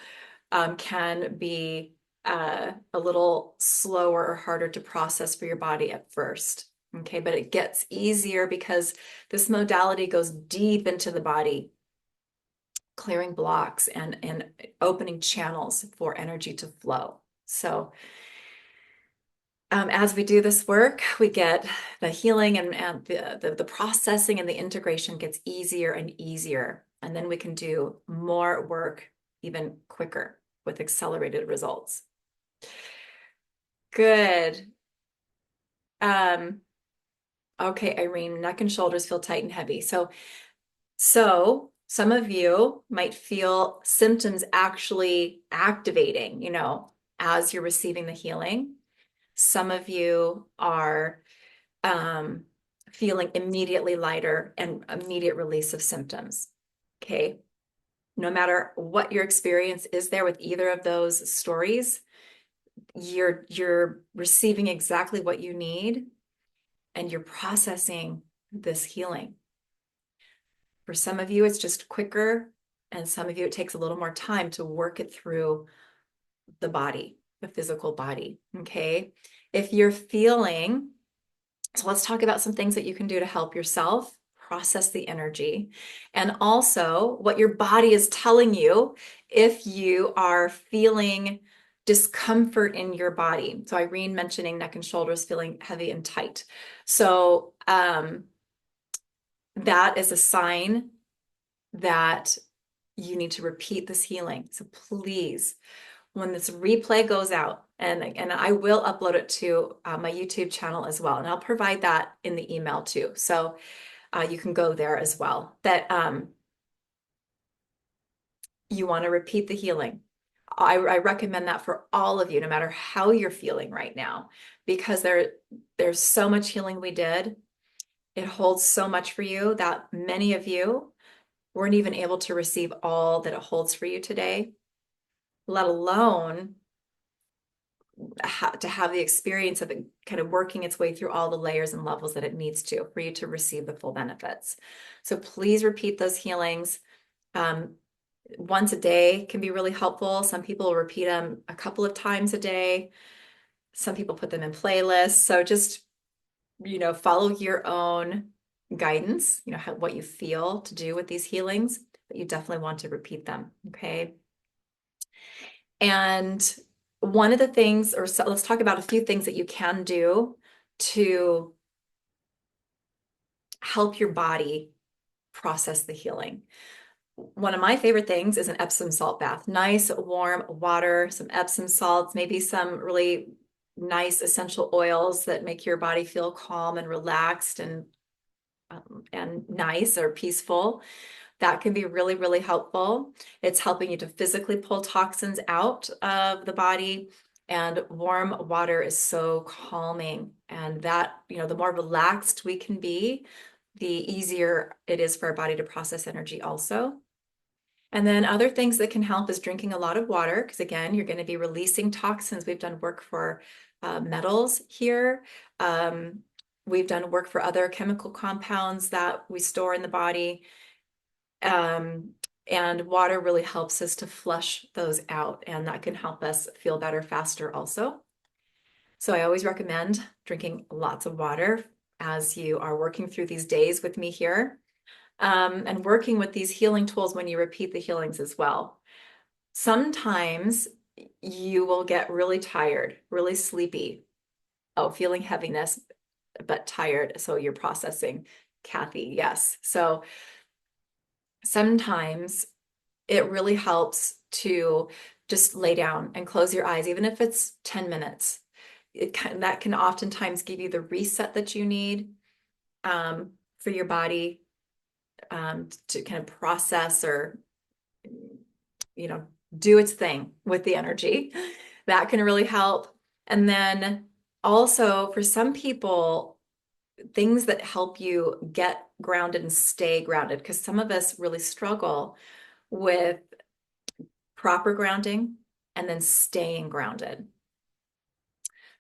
can be a little slower or harder to process for your body at first. Okay, but it gets easier because this modality goes deep into the body, clearing blocks and opening channels for energy to flow. So as we do this work, we get the healing and the processing and the integration gets easier and easier. And then we can do more work even quicker with accelerated results. Good. Okay, Irene, neck and shoulders feel tight and heavy. So some of you might feel symptoms actually activating, as you're receiving the healing. Some of you are feeling immediately lighter and immediate release of symptoms. Okay. no matter what your experience is there with either of those stories, you're receiving exactly what you need and you're processing this healing. For some of you, it's just quicker, and some of you, it takes a little more time to work it through the body, the physical body. Okay. If you're feeling, so let's talk about some things that you can do to help yourself process the energy, and also what your body is telling you if you are feeling discomfort in your body. So Irene mentioning neck and shoulders feeling heavy and tight. So that is a sign that you need to repeat this healing. So please, when this replay goes out, and I will upload it to my YouTube channel as well, and I'll provide that in the email too. So you can go there as well. That you want to repeat the healing. I recommend that for all of you, no matter how you're feeling right now, because there's so much healing we did. It holds so much for you that many of you weren't even able to receive all that it holds for you today, let alone to have the experience of it kind of working its way through all the layers and levels that it needs to for you to receive the full benefits. So please repeat those healings. Once a day can be really helpful. Some people will repeat them a couple of times a day. Some people put them in playlists. So just, follow your own guidance, what you feel to do with these healings, but you definitely want to repeat them. Okay. And one of the things, let's talk about a few things that you can do to help your body process the healing. One of my favorite things is an Epsom salt bath. Nice warm water, some Epsom salts, maybe some really nice essential oils that make your body feel calm and relaxed and nice or peaceful. That can be really, really helpful. It's helping you to physically pull toxins out of the body. And warm water is so calming. And that, the more relaxed we can be, the easier it is for our body to process energy also. And then other things that can help is drinking a lot of water, because again, you're going to be releasing toxins. We've done work for metals here. We've done work for other chemical compounds that we store in the body. And water really helps us to flush those out, and that can help us feel better faster also. So I always recommend drinking lots of water as you are working through these days with me here, and working with these healing tools when you repeat the healings as well. Sometimes you will get really tired, really sleepy, feeling heaviness, but tired. So you're processing, Kathy, yes. So sometimes it really helps to just lay down and close your eyes, even if it's 10 minutes. That can oftentimes give you the reset that you need for your body to kind of process or, do its thing with the energy. That can really help. And then also for some people, things that help you get grounded and stay grounded, because some of us really struggle with proper grounding and then staying grounded.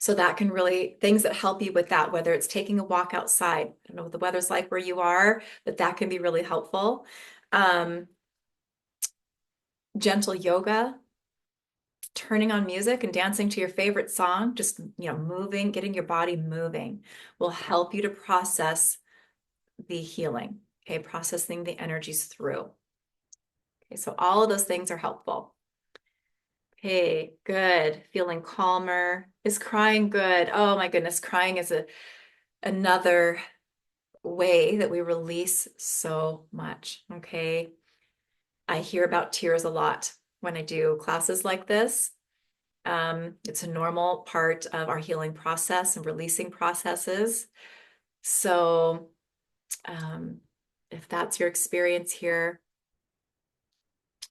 So that can really, things that help you with that, whether it's taking a walk outside, I don't know what the weather's like where you are, but that can be really helpful. Gentle yoga, turning on music and dancing to your favorite song, just, moving, getting your body moving will help you to process the healing, okay, processing the energies through. Okay, so all of those things are helpful. Okay, good. Feeling calmer. Is crying good? Oh my goodness, crying is another way that we release so much, okay? I hear about tears a lot when I do classes like this. It's a normal part of our healing process and releasing processes. So if that's your experience here,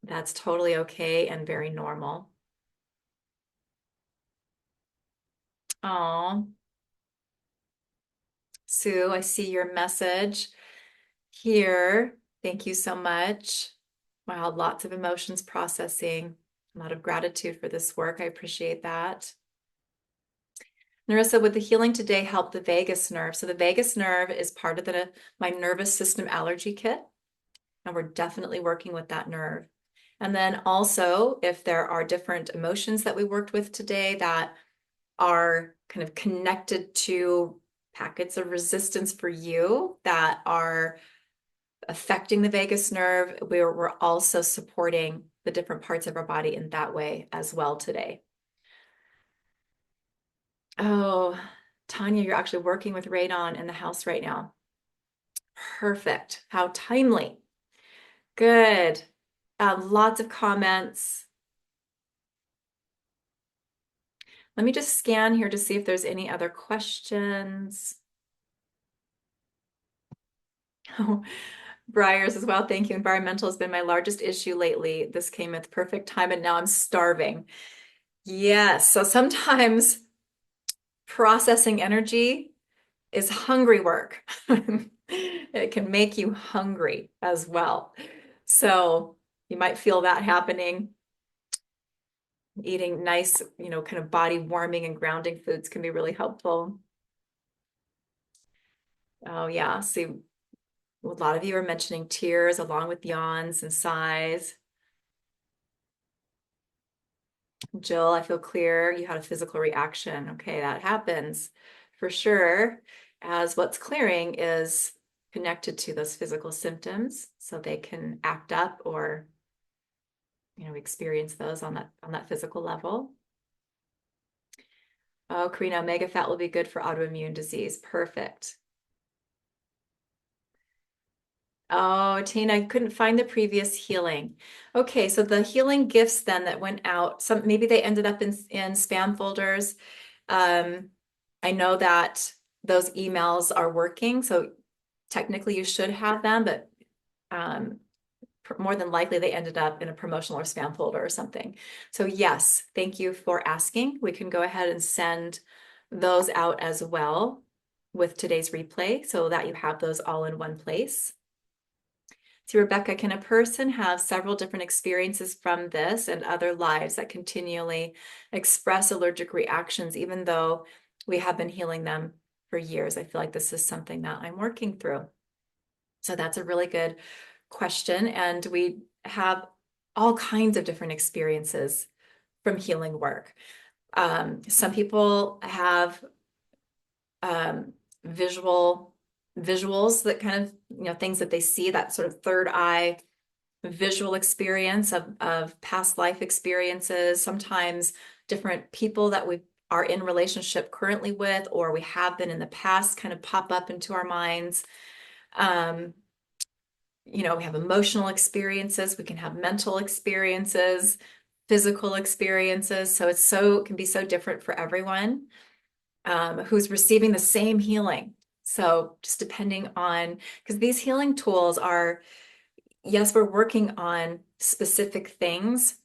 that's totally okay and very normal. Oh, Sue, I see your message here. Thank you so much. Wow, lots of emotions processing, a lot of gratitude for this work. I appreciate that. Narissa, would the healing today help the vagus nerve? So the vagus nerve is part of my nervous system allergy kit, and we're definitely working with that nerve. And then also, if there are different emotions that we worked with today that are kind of connected to packets of resistance for you that are affecting the vagus nerve, we're also supporting the different parts of our body in that way as well today. Oh, Tanya, you're actually working with radon in the house right now. Perfect. How timely. Good. Lots of comments. Let me just scan here to see if there's any other questions. Oh, Briars as well. Thank you. Environmental has been my largest issue lately. This came at the perfect time and now I'm starving. Yes. So sometimes processing energy is hungry work. It can make you hungry as well. So you might feel that happening. Eating nice, kind of body warming and grounding foods can be really helpful. Oh yeah. See, a lot of you are mentioning tears along with yawns and sighs. Jill, I feel clear. You had a physical reaction. Okay, that happens for sure, as what's clearing is connected to those physical symptoms, so they can act up or experience those on that physical level. Oh, Karina, omega fat will be good for autoimmune disease. Perfect. Oh, Tina, I couldn't find the previous healing. Okay, so the healing gifts then that went out, maybe they ended up in spam folders. I know that those emails are working, so technically you should have them, but more than likely they ended up in a promotional or spam folder or something. So yes, thank you for asking. We can go ahead and send those out as well with today's replay so that you have those all in one place. So Rebecca, can a person have several different experiences from this and other lives that continually express allergic reactions, even though we have been healing them for years? I feel like this is something that I'm working through. So that's a really good question. And we have all kinds of different experiences from healing work. Some people have visuals that kind of, things that they see, that sort of third eye visual experience of past life experiences, sometimes different people that we are in relationship currently with, or we have been in the past, kind of pop up into our minds. We have emotional experiences, we can have mental experiences, physical experiences. So it can be so different for everyone who's receiving the same healing. So just depending on, because these healing tools are, yes, we're working on specific things,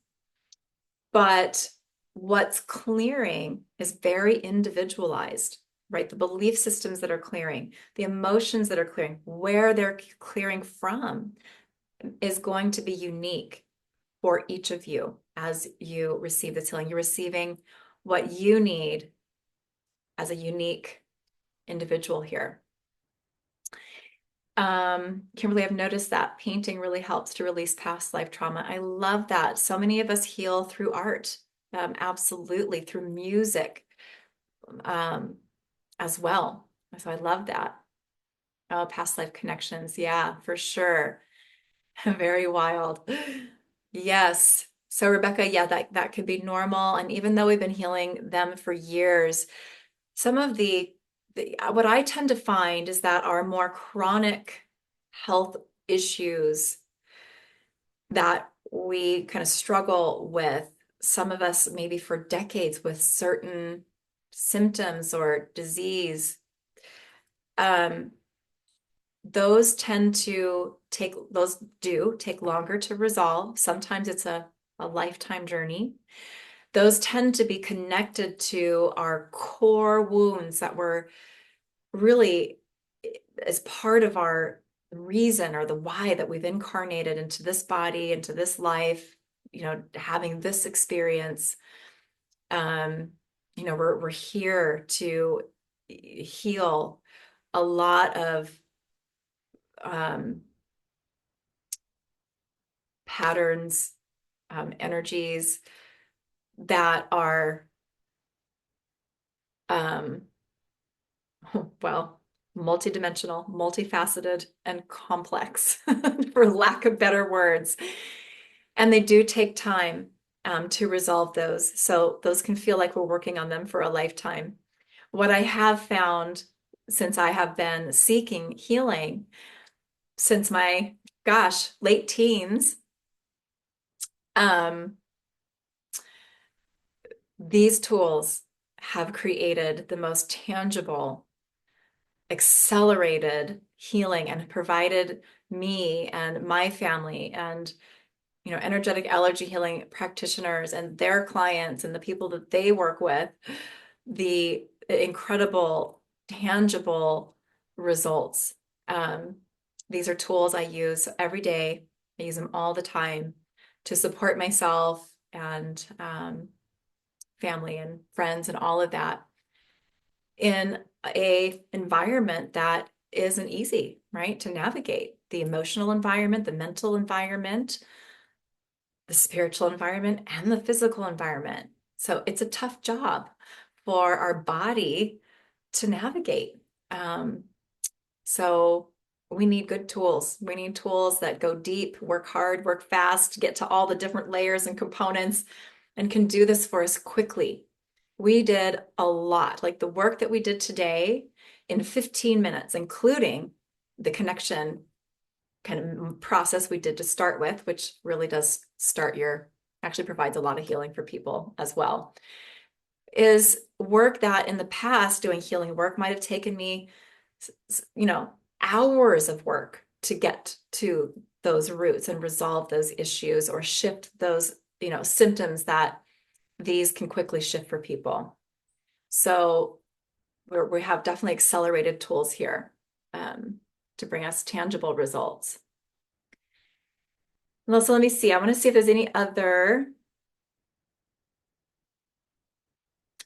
but what's clearing is very individualized, right? The belief systems that are clearing, the emotions that are clearing, where they're clearing from is going to be unique for each of you as you receive this healing. You're receiving what you need as a unique individual here. Kimberly, I've noticed that painting really helps to release past life trauma. I love that. So many of us heal through art, absolutely, through music as well. So I love that. Oh, past life connections. Yeah, for sure. Very wild. Yes. So Rebecca, yeah, that could be normal. And even though we've been healing them for years, some of what I tend to find is that our more chronic health issues that we kind of struggle with, some of us maybe for decades with certain symptoms or disease, those do take longer to resolve. Sometimes it's a lifetime journey. Those tend to be connected to our core wounds that were really as part of our reason or the why that we've incarnated into this body, into this life, having this experience. We're here to heal a lot of patterns, energies that are, well, multidimensional, multifaceted, and complex, for lack of better words. And they do take time to resolve those. So those can feel like we're working on them for a lifetime. What I have found since I have been seeking healing since my, late teens, these tools have created the most tangible, accelerated healing and provided me and my family and energetic allergy healing practitioners and their clients and the people that they work with the incredible, tangible results. These are tools I use every day. I use them all the time to support myself and family and friends and all of that in a environment that isn't easy, right, to navigate. The emotional environment, the mental environment, the spiritual environment, and the physical environment. So it's a tough job for our body to navigate. So we need good tools. We need tools that go deep, work hard, work fast, get to all the different layers and components, and can do this for us quickly. We did a lot, like the work that we did today in 15 minutes, including the connection kind of process we did to start with, which really does actually provides a lot of healing for people as well, is work that in the past doing healing work might have taken me, hours of work to get to those roots and resolve those issues or shift those, symptoms that these can quickly shift for people. So we have definitely accelerated tools here to bring us tangible results. So let me see. I want to see if there's any other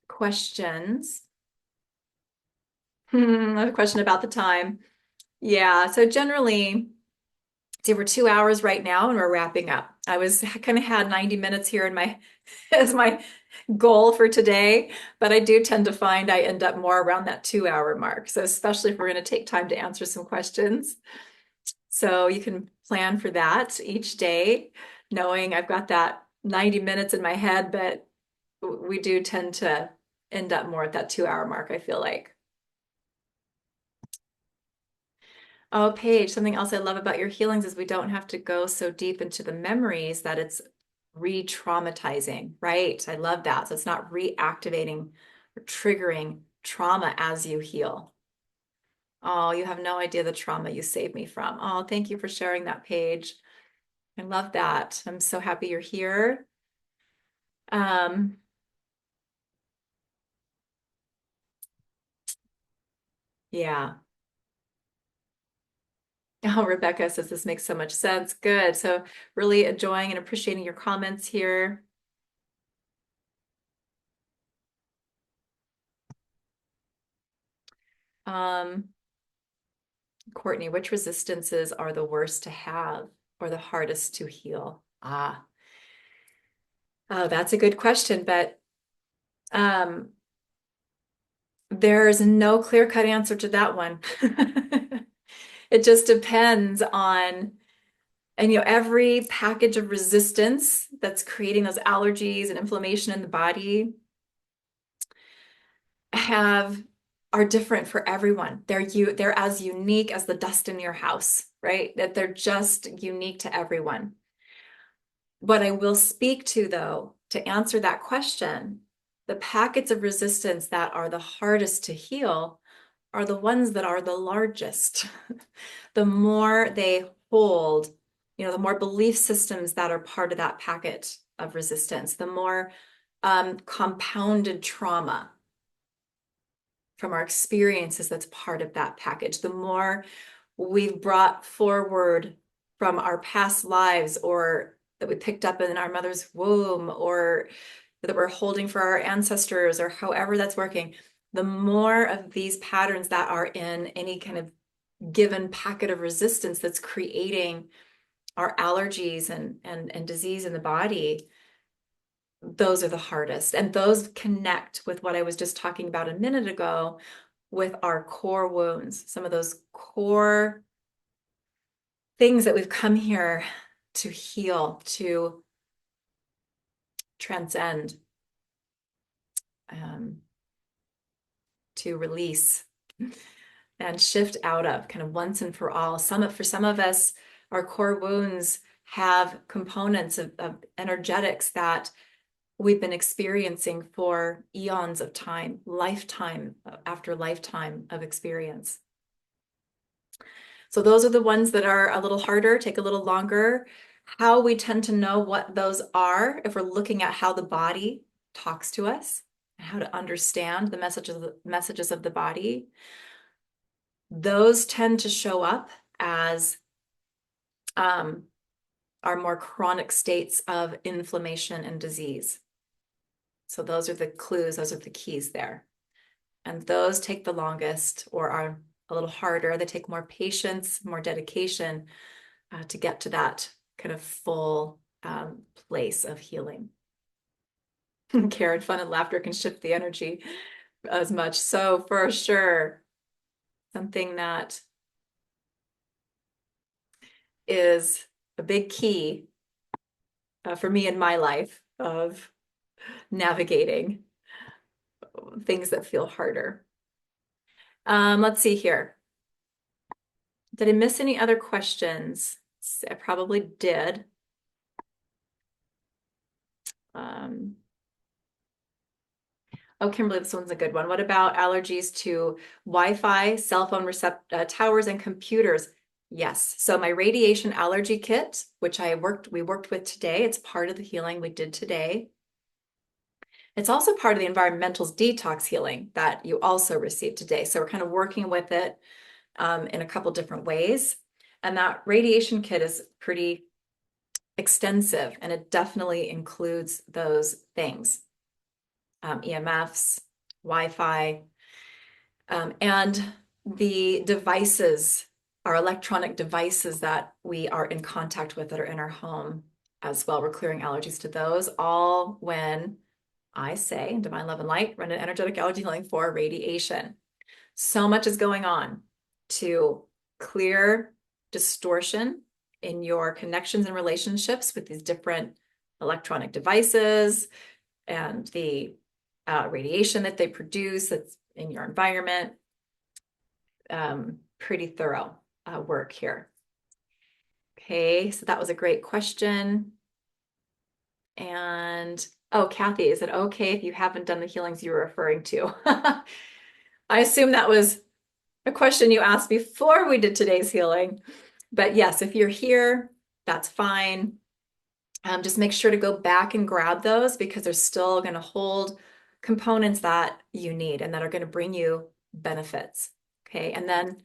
questions. I have a question about the time. Yeah, so generally, see, we're 2 hours right now and we're wrapping up. I kind of had 90 minutes here in my as my goal for today, but I do tend to find I end up more around that 2 hour mark. So especially if we're going to take time to answer some questions. So you can plan for that each day, knowing I've got that 90 minutes in my head, but we do tend to end up more at that 2 hour mark, I feel like. Oh, Paige, something else I love about your healings is we don't have to go so deep into the memories that it's re-traumatizing, right? I love that. So it's not reactivating or triggering trauma as you heal. Oh, you have no idea the trauma you saved me from. Oh, thank you for sharing that, Paige. I love that. I'm so happy you're here. Yeah. Oh, Rebecca says this makes so much sense. Good. So really enjoying and appreciating your comments here. Courtney, which resistances are the worst to have or the hardest to heal? Oh, that's a good question, but there's no clear-cut answer to that one. It just depends on, and every package of resistance that's creating those allergies and inflammation in the body are different for everyone. They're as unique as the dust in your house, right? That they're just unique to everyone. What I will speak to, though, to answer that question, the packets of resistance that are the hardest to heal are the ones that are the largest. The more they hold, the more belief systems that are part of that packet of resistance, the more compounded trauma from our experiences that's part of that package, the more we've brought forward from our past lives, or that we picked up in our mother's womb, or that we're holding for our ancestors, or however that's working, the more of these patterns that are in any kind of given packet of resistance that's creating our allergies and disease in the body, those are the hardest. And those connect with what I was just talking about a minute ago with our core wounds, some of those core things that we've come here to heal, to transcend, to release and shift out of kind of once and for all. For some of us, our core wounds have components of energetics that we've been experiencing for eons of time, lifetime after lifetime of experience. So those are the ones that are a little harder, take a little longer. How we tend to know what those are if we're looking at how the body talks to us and how to understand the messages of the body. Those tend to show up as our more chronic states of inflammation and disease. So those are the clues, those are the keys there. And those take the longest or are a little harder. They take more patience, more dedication to get to that kind of full place of healing. Care and fun and laughter can shift the energy as much. So for sure, something that is a big key for me in my life of navigating things that feel harder. Let's see here. Did I miss any other questions? I probably did. Oh, Kimberly, this one's a good one. What about allergies to Wi-Fi, cell phone towers, and computers? Yes. So my radiation allergy kit, which we worked with today, it's part of the healing we did today. It's also part of the Environmental Detox Healing that you also received today. So we're kind of working with it in a couple different ways. And that radiation kit is pretty extensive, and it definitely includes those things. EMFs, Wi-Fi, and the devices, our electronic devices that we are in contact with that are in our home as well. We're clearing allergies to those, all when I say, in Divine Love and Light, run an energetic allergy healing for radiation. So much is going on to clear distortion in your connections and relationships with these different electronic devices and the radiation that they produce that's in your environment. Pretty thorough work here. Okay, so that was a great question. And oh, Kathy, is it okay if you haven't done the healings you were referring to? I assume that was a question you asked before we did today's healing. But yes, if you're here, that's fine. Just make sure to go back and grab those because they're still going to hold components that you need and that are going to bring you benefits. Okay, and then,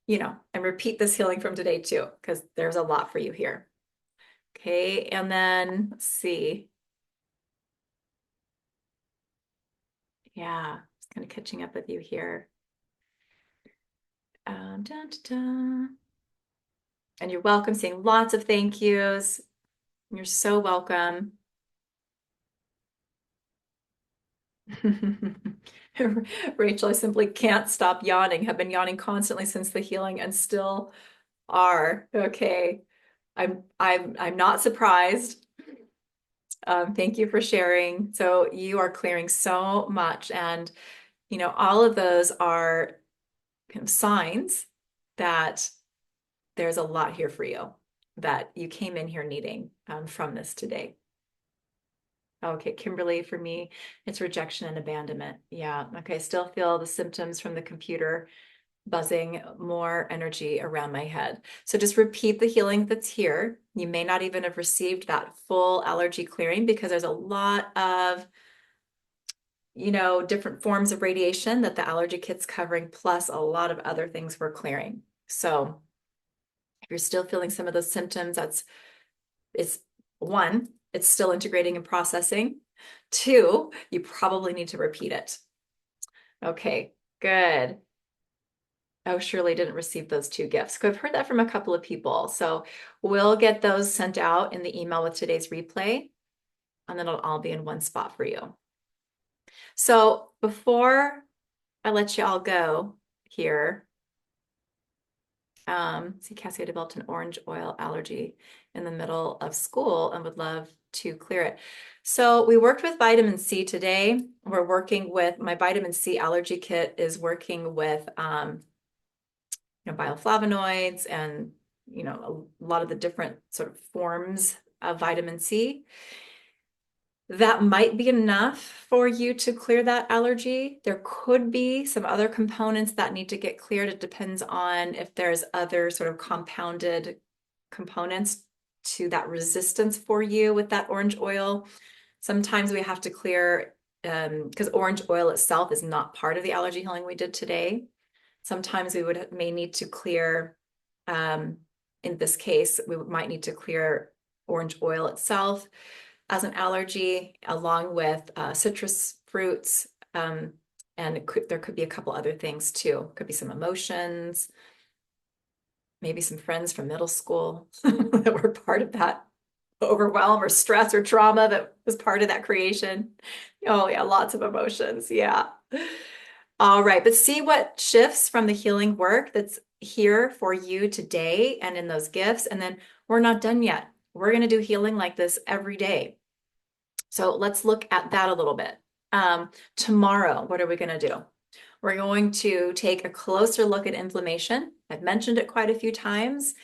and repeat this healing from today too, because there's a lot for you here. Okay, and then let's see. Yeah, just kind of catching up with you here. Dun, dun, dun. And you're welcome, seeing lots of thank yous. You're so welcome. Rachel, I simply can't stop yawning. Have been yawning constantly since the healing and still are. Okay. I'm not surprised. Thank you for sharing. So you are clearing so much, and all of those are kind of signs that there's a lot here for you that you came in here needing from this today. Okay, Kimberly, for me, it's rejection and abandonment. Yeah, okay, still feel the symptoms from the computer buzzing, more energy around my head. So just repeat the healing that's here. You may not even have received that full allergy clearing because there's a lot of, different forms of radiation that the allergy kit's covering, plus a lot of other things we're clearing. So if you're still feeling some of those symptoms, it's one, it's still integrating and processing. Two, you probably need to repeat it. Okay, good. Oh, Shirley didn't receive those two gifts. I've heard that from a couple of people. So we'll get those sent out in the email with today's replay, and then it'll all be in one spot for you. So before I let you all go here, see, Cassie developed an orange oil allergy in the middle of school and would love to clear it. So we worked with vitamin C today. We're working with my vitamin C allergy kit is working with bioflavonoids and a lot of the different sort of forms of vitamin C. That might be enough for you to clear that allergy. There could be some other components that need to get cleared. It depends on if there's other sort of compounded components to that resistance for you with that orange oil. Sometimes we have to clear, because orange oil itself is not part of the allergy healing we did today. Sometimes we may need to clear, in this case, we might need to clear orange oil itself as an allergy, along with citrus fruits. And there could be a couple other things too. Could be some emotions, maybe some friends from middle school that were part of that overwhelm or stress or trauma that was part of that creation. Oh yeah, lots of emotions. Yeah. All right, but see what shifts from the healing work that's here for you today and in those gifts. And then we're not done yet. We're going to do healing like this every day. So let's look at that a little bit. Tomorrow, what are we going to do? We're going to take a closer look at inflammation. I've mentioned it quite a few times,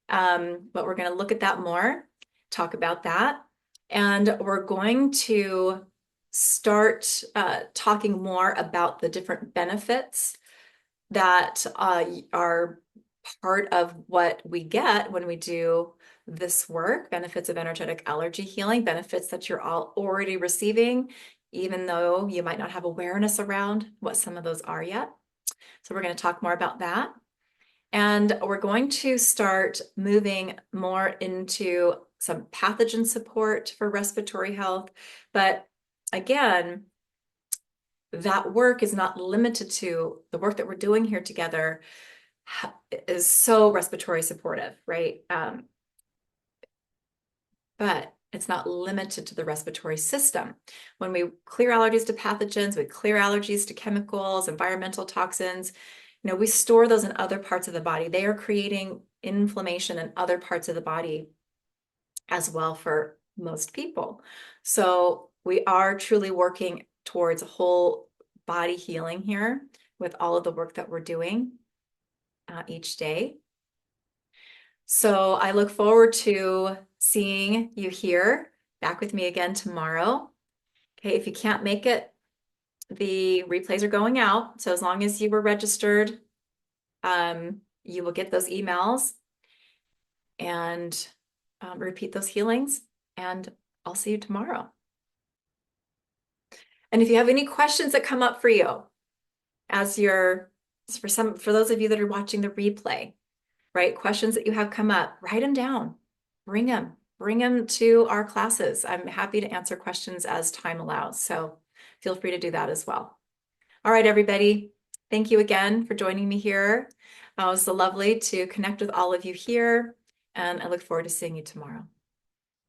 but we're going to look at that more, talk about that. And we're going to start talking more about the different benefits that are part of what we get when we do this work, benefits of energetic allergy healing, benefits that you're all already receiving, even though you might not have awareness around what some of those are yet. So we're going to talk more about that. And we're going to start moving more into some pathogen support for respiratory health. But again, that work is not limited to the work that we're doing here together is so respiratory supportive, right? But it's not limited to the respiratory system. When we clear allergies to pathogens, we clear allergies to chemicals, environmental toxins, we store those in other parts of the body. They are creating inflammation in other parts of the body as well for most people. So we are truly working towards whole body healing here with all of the work that we're doing each day. So I look forward to seeing you here back with me again tomorrow. Okay, if you can't make it, the replays are going out. So as long as you were registered, you will get those emails and repeat those healings. And I'll see you tomorrow. And if you have any questions that come up for you for those of you that are watching the replay, right? Questions that you have come up, write them down, bring them to our classes. I'm happy to answer questions as time allows. So feel free to do that as well. All right, everybody. Thank you again for joining me here. It was so lovely to connect with all of you here, and I look forward to seeing you tomorrow.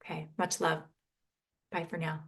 Okay, much love. Bye for now.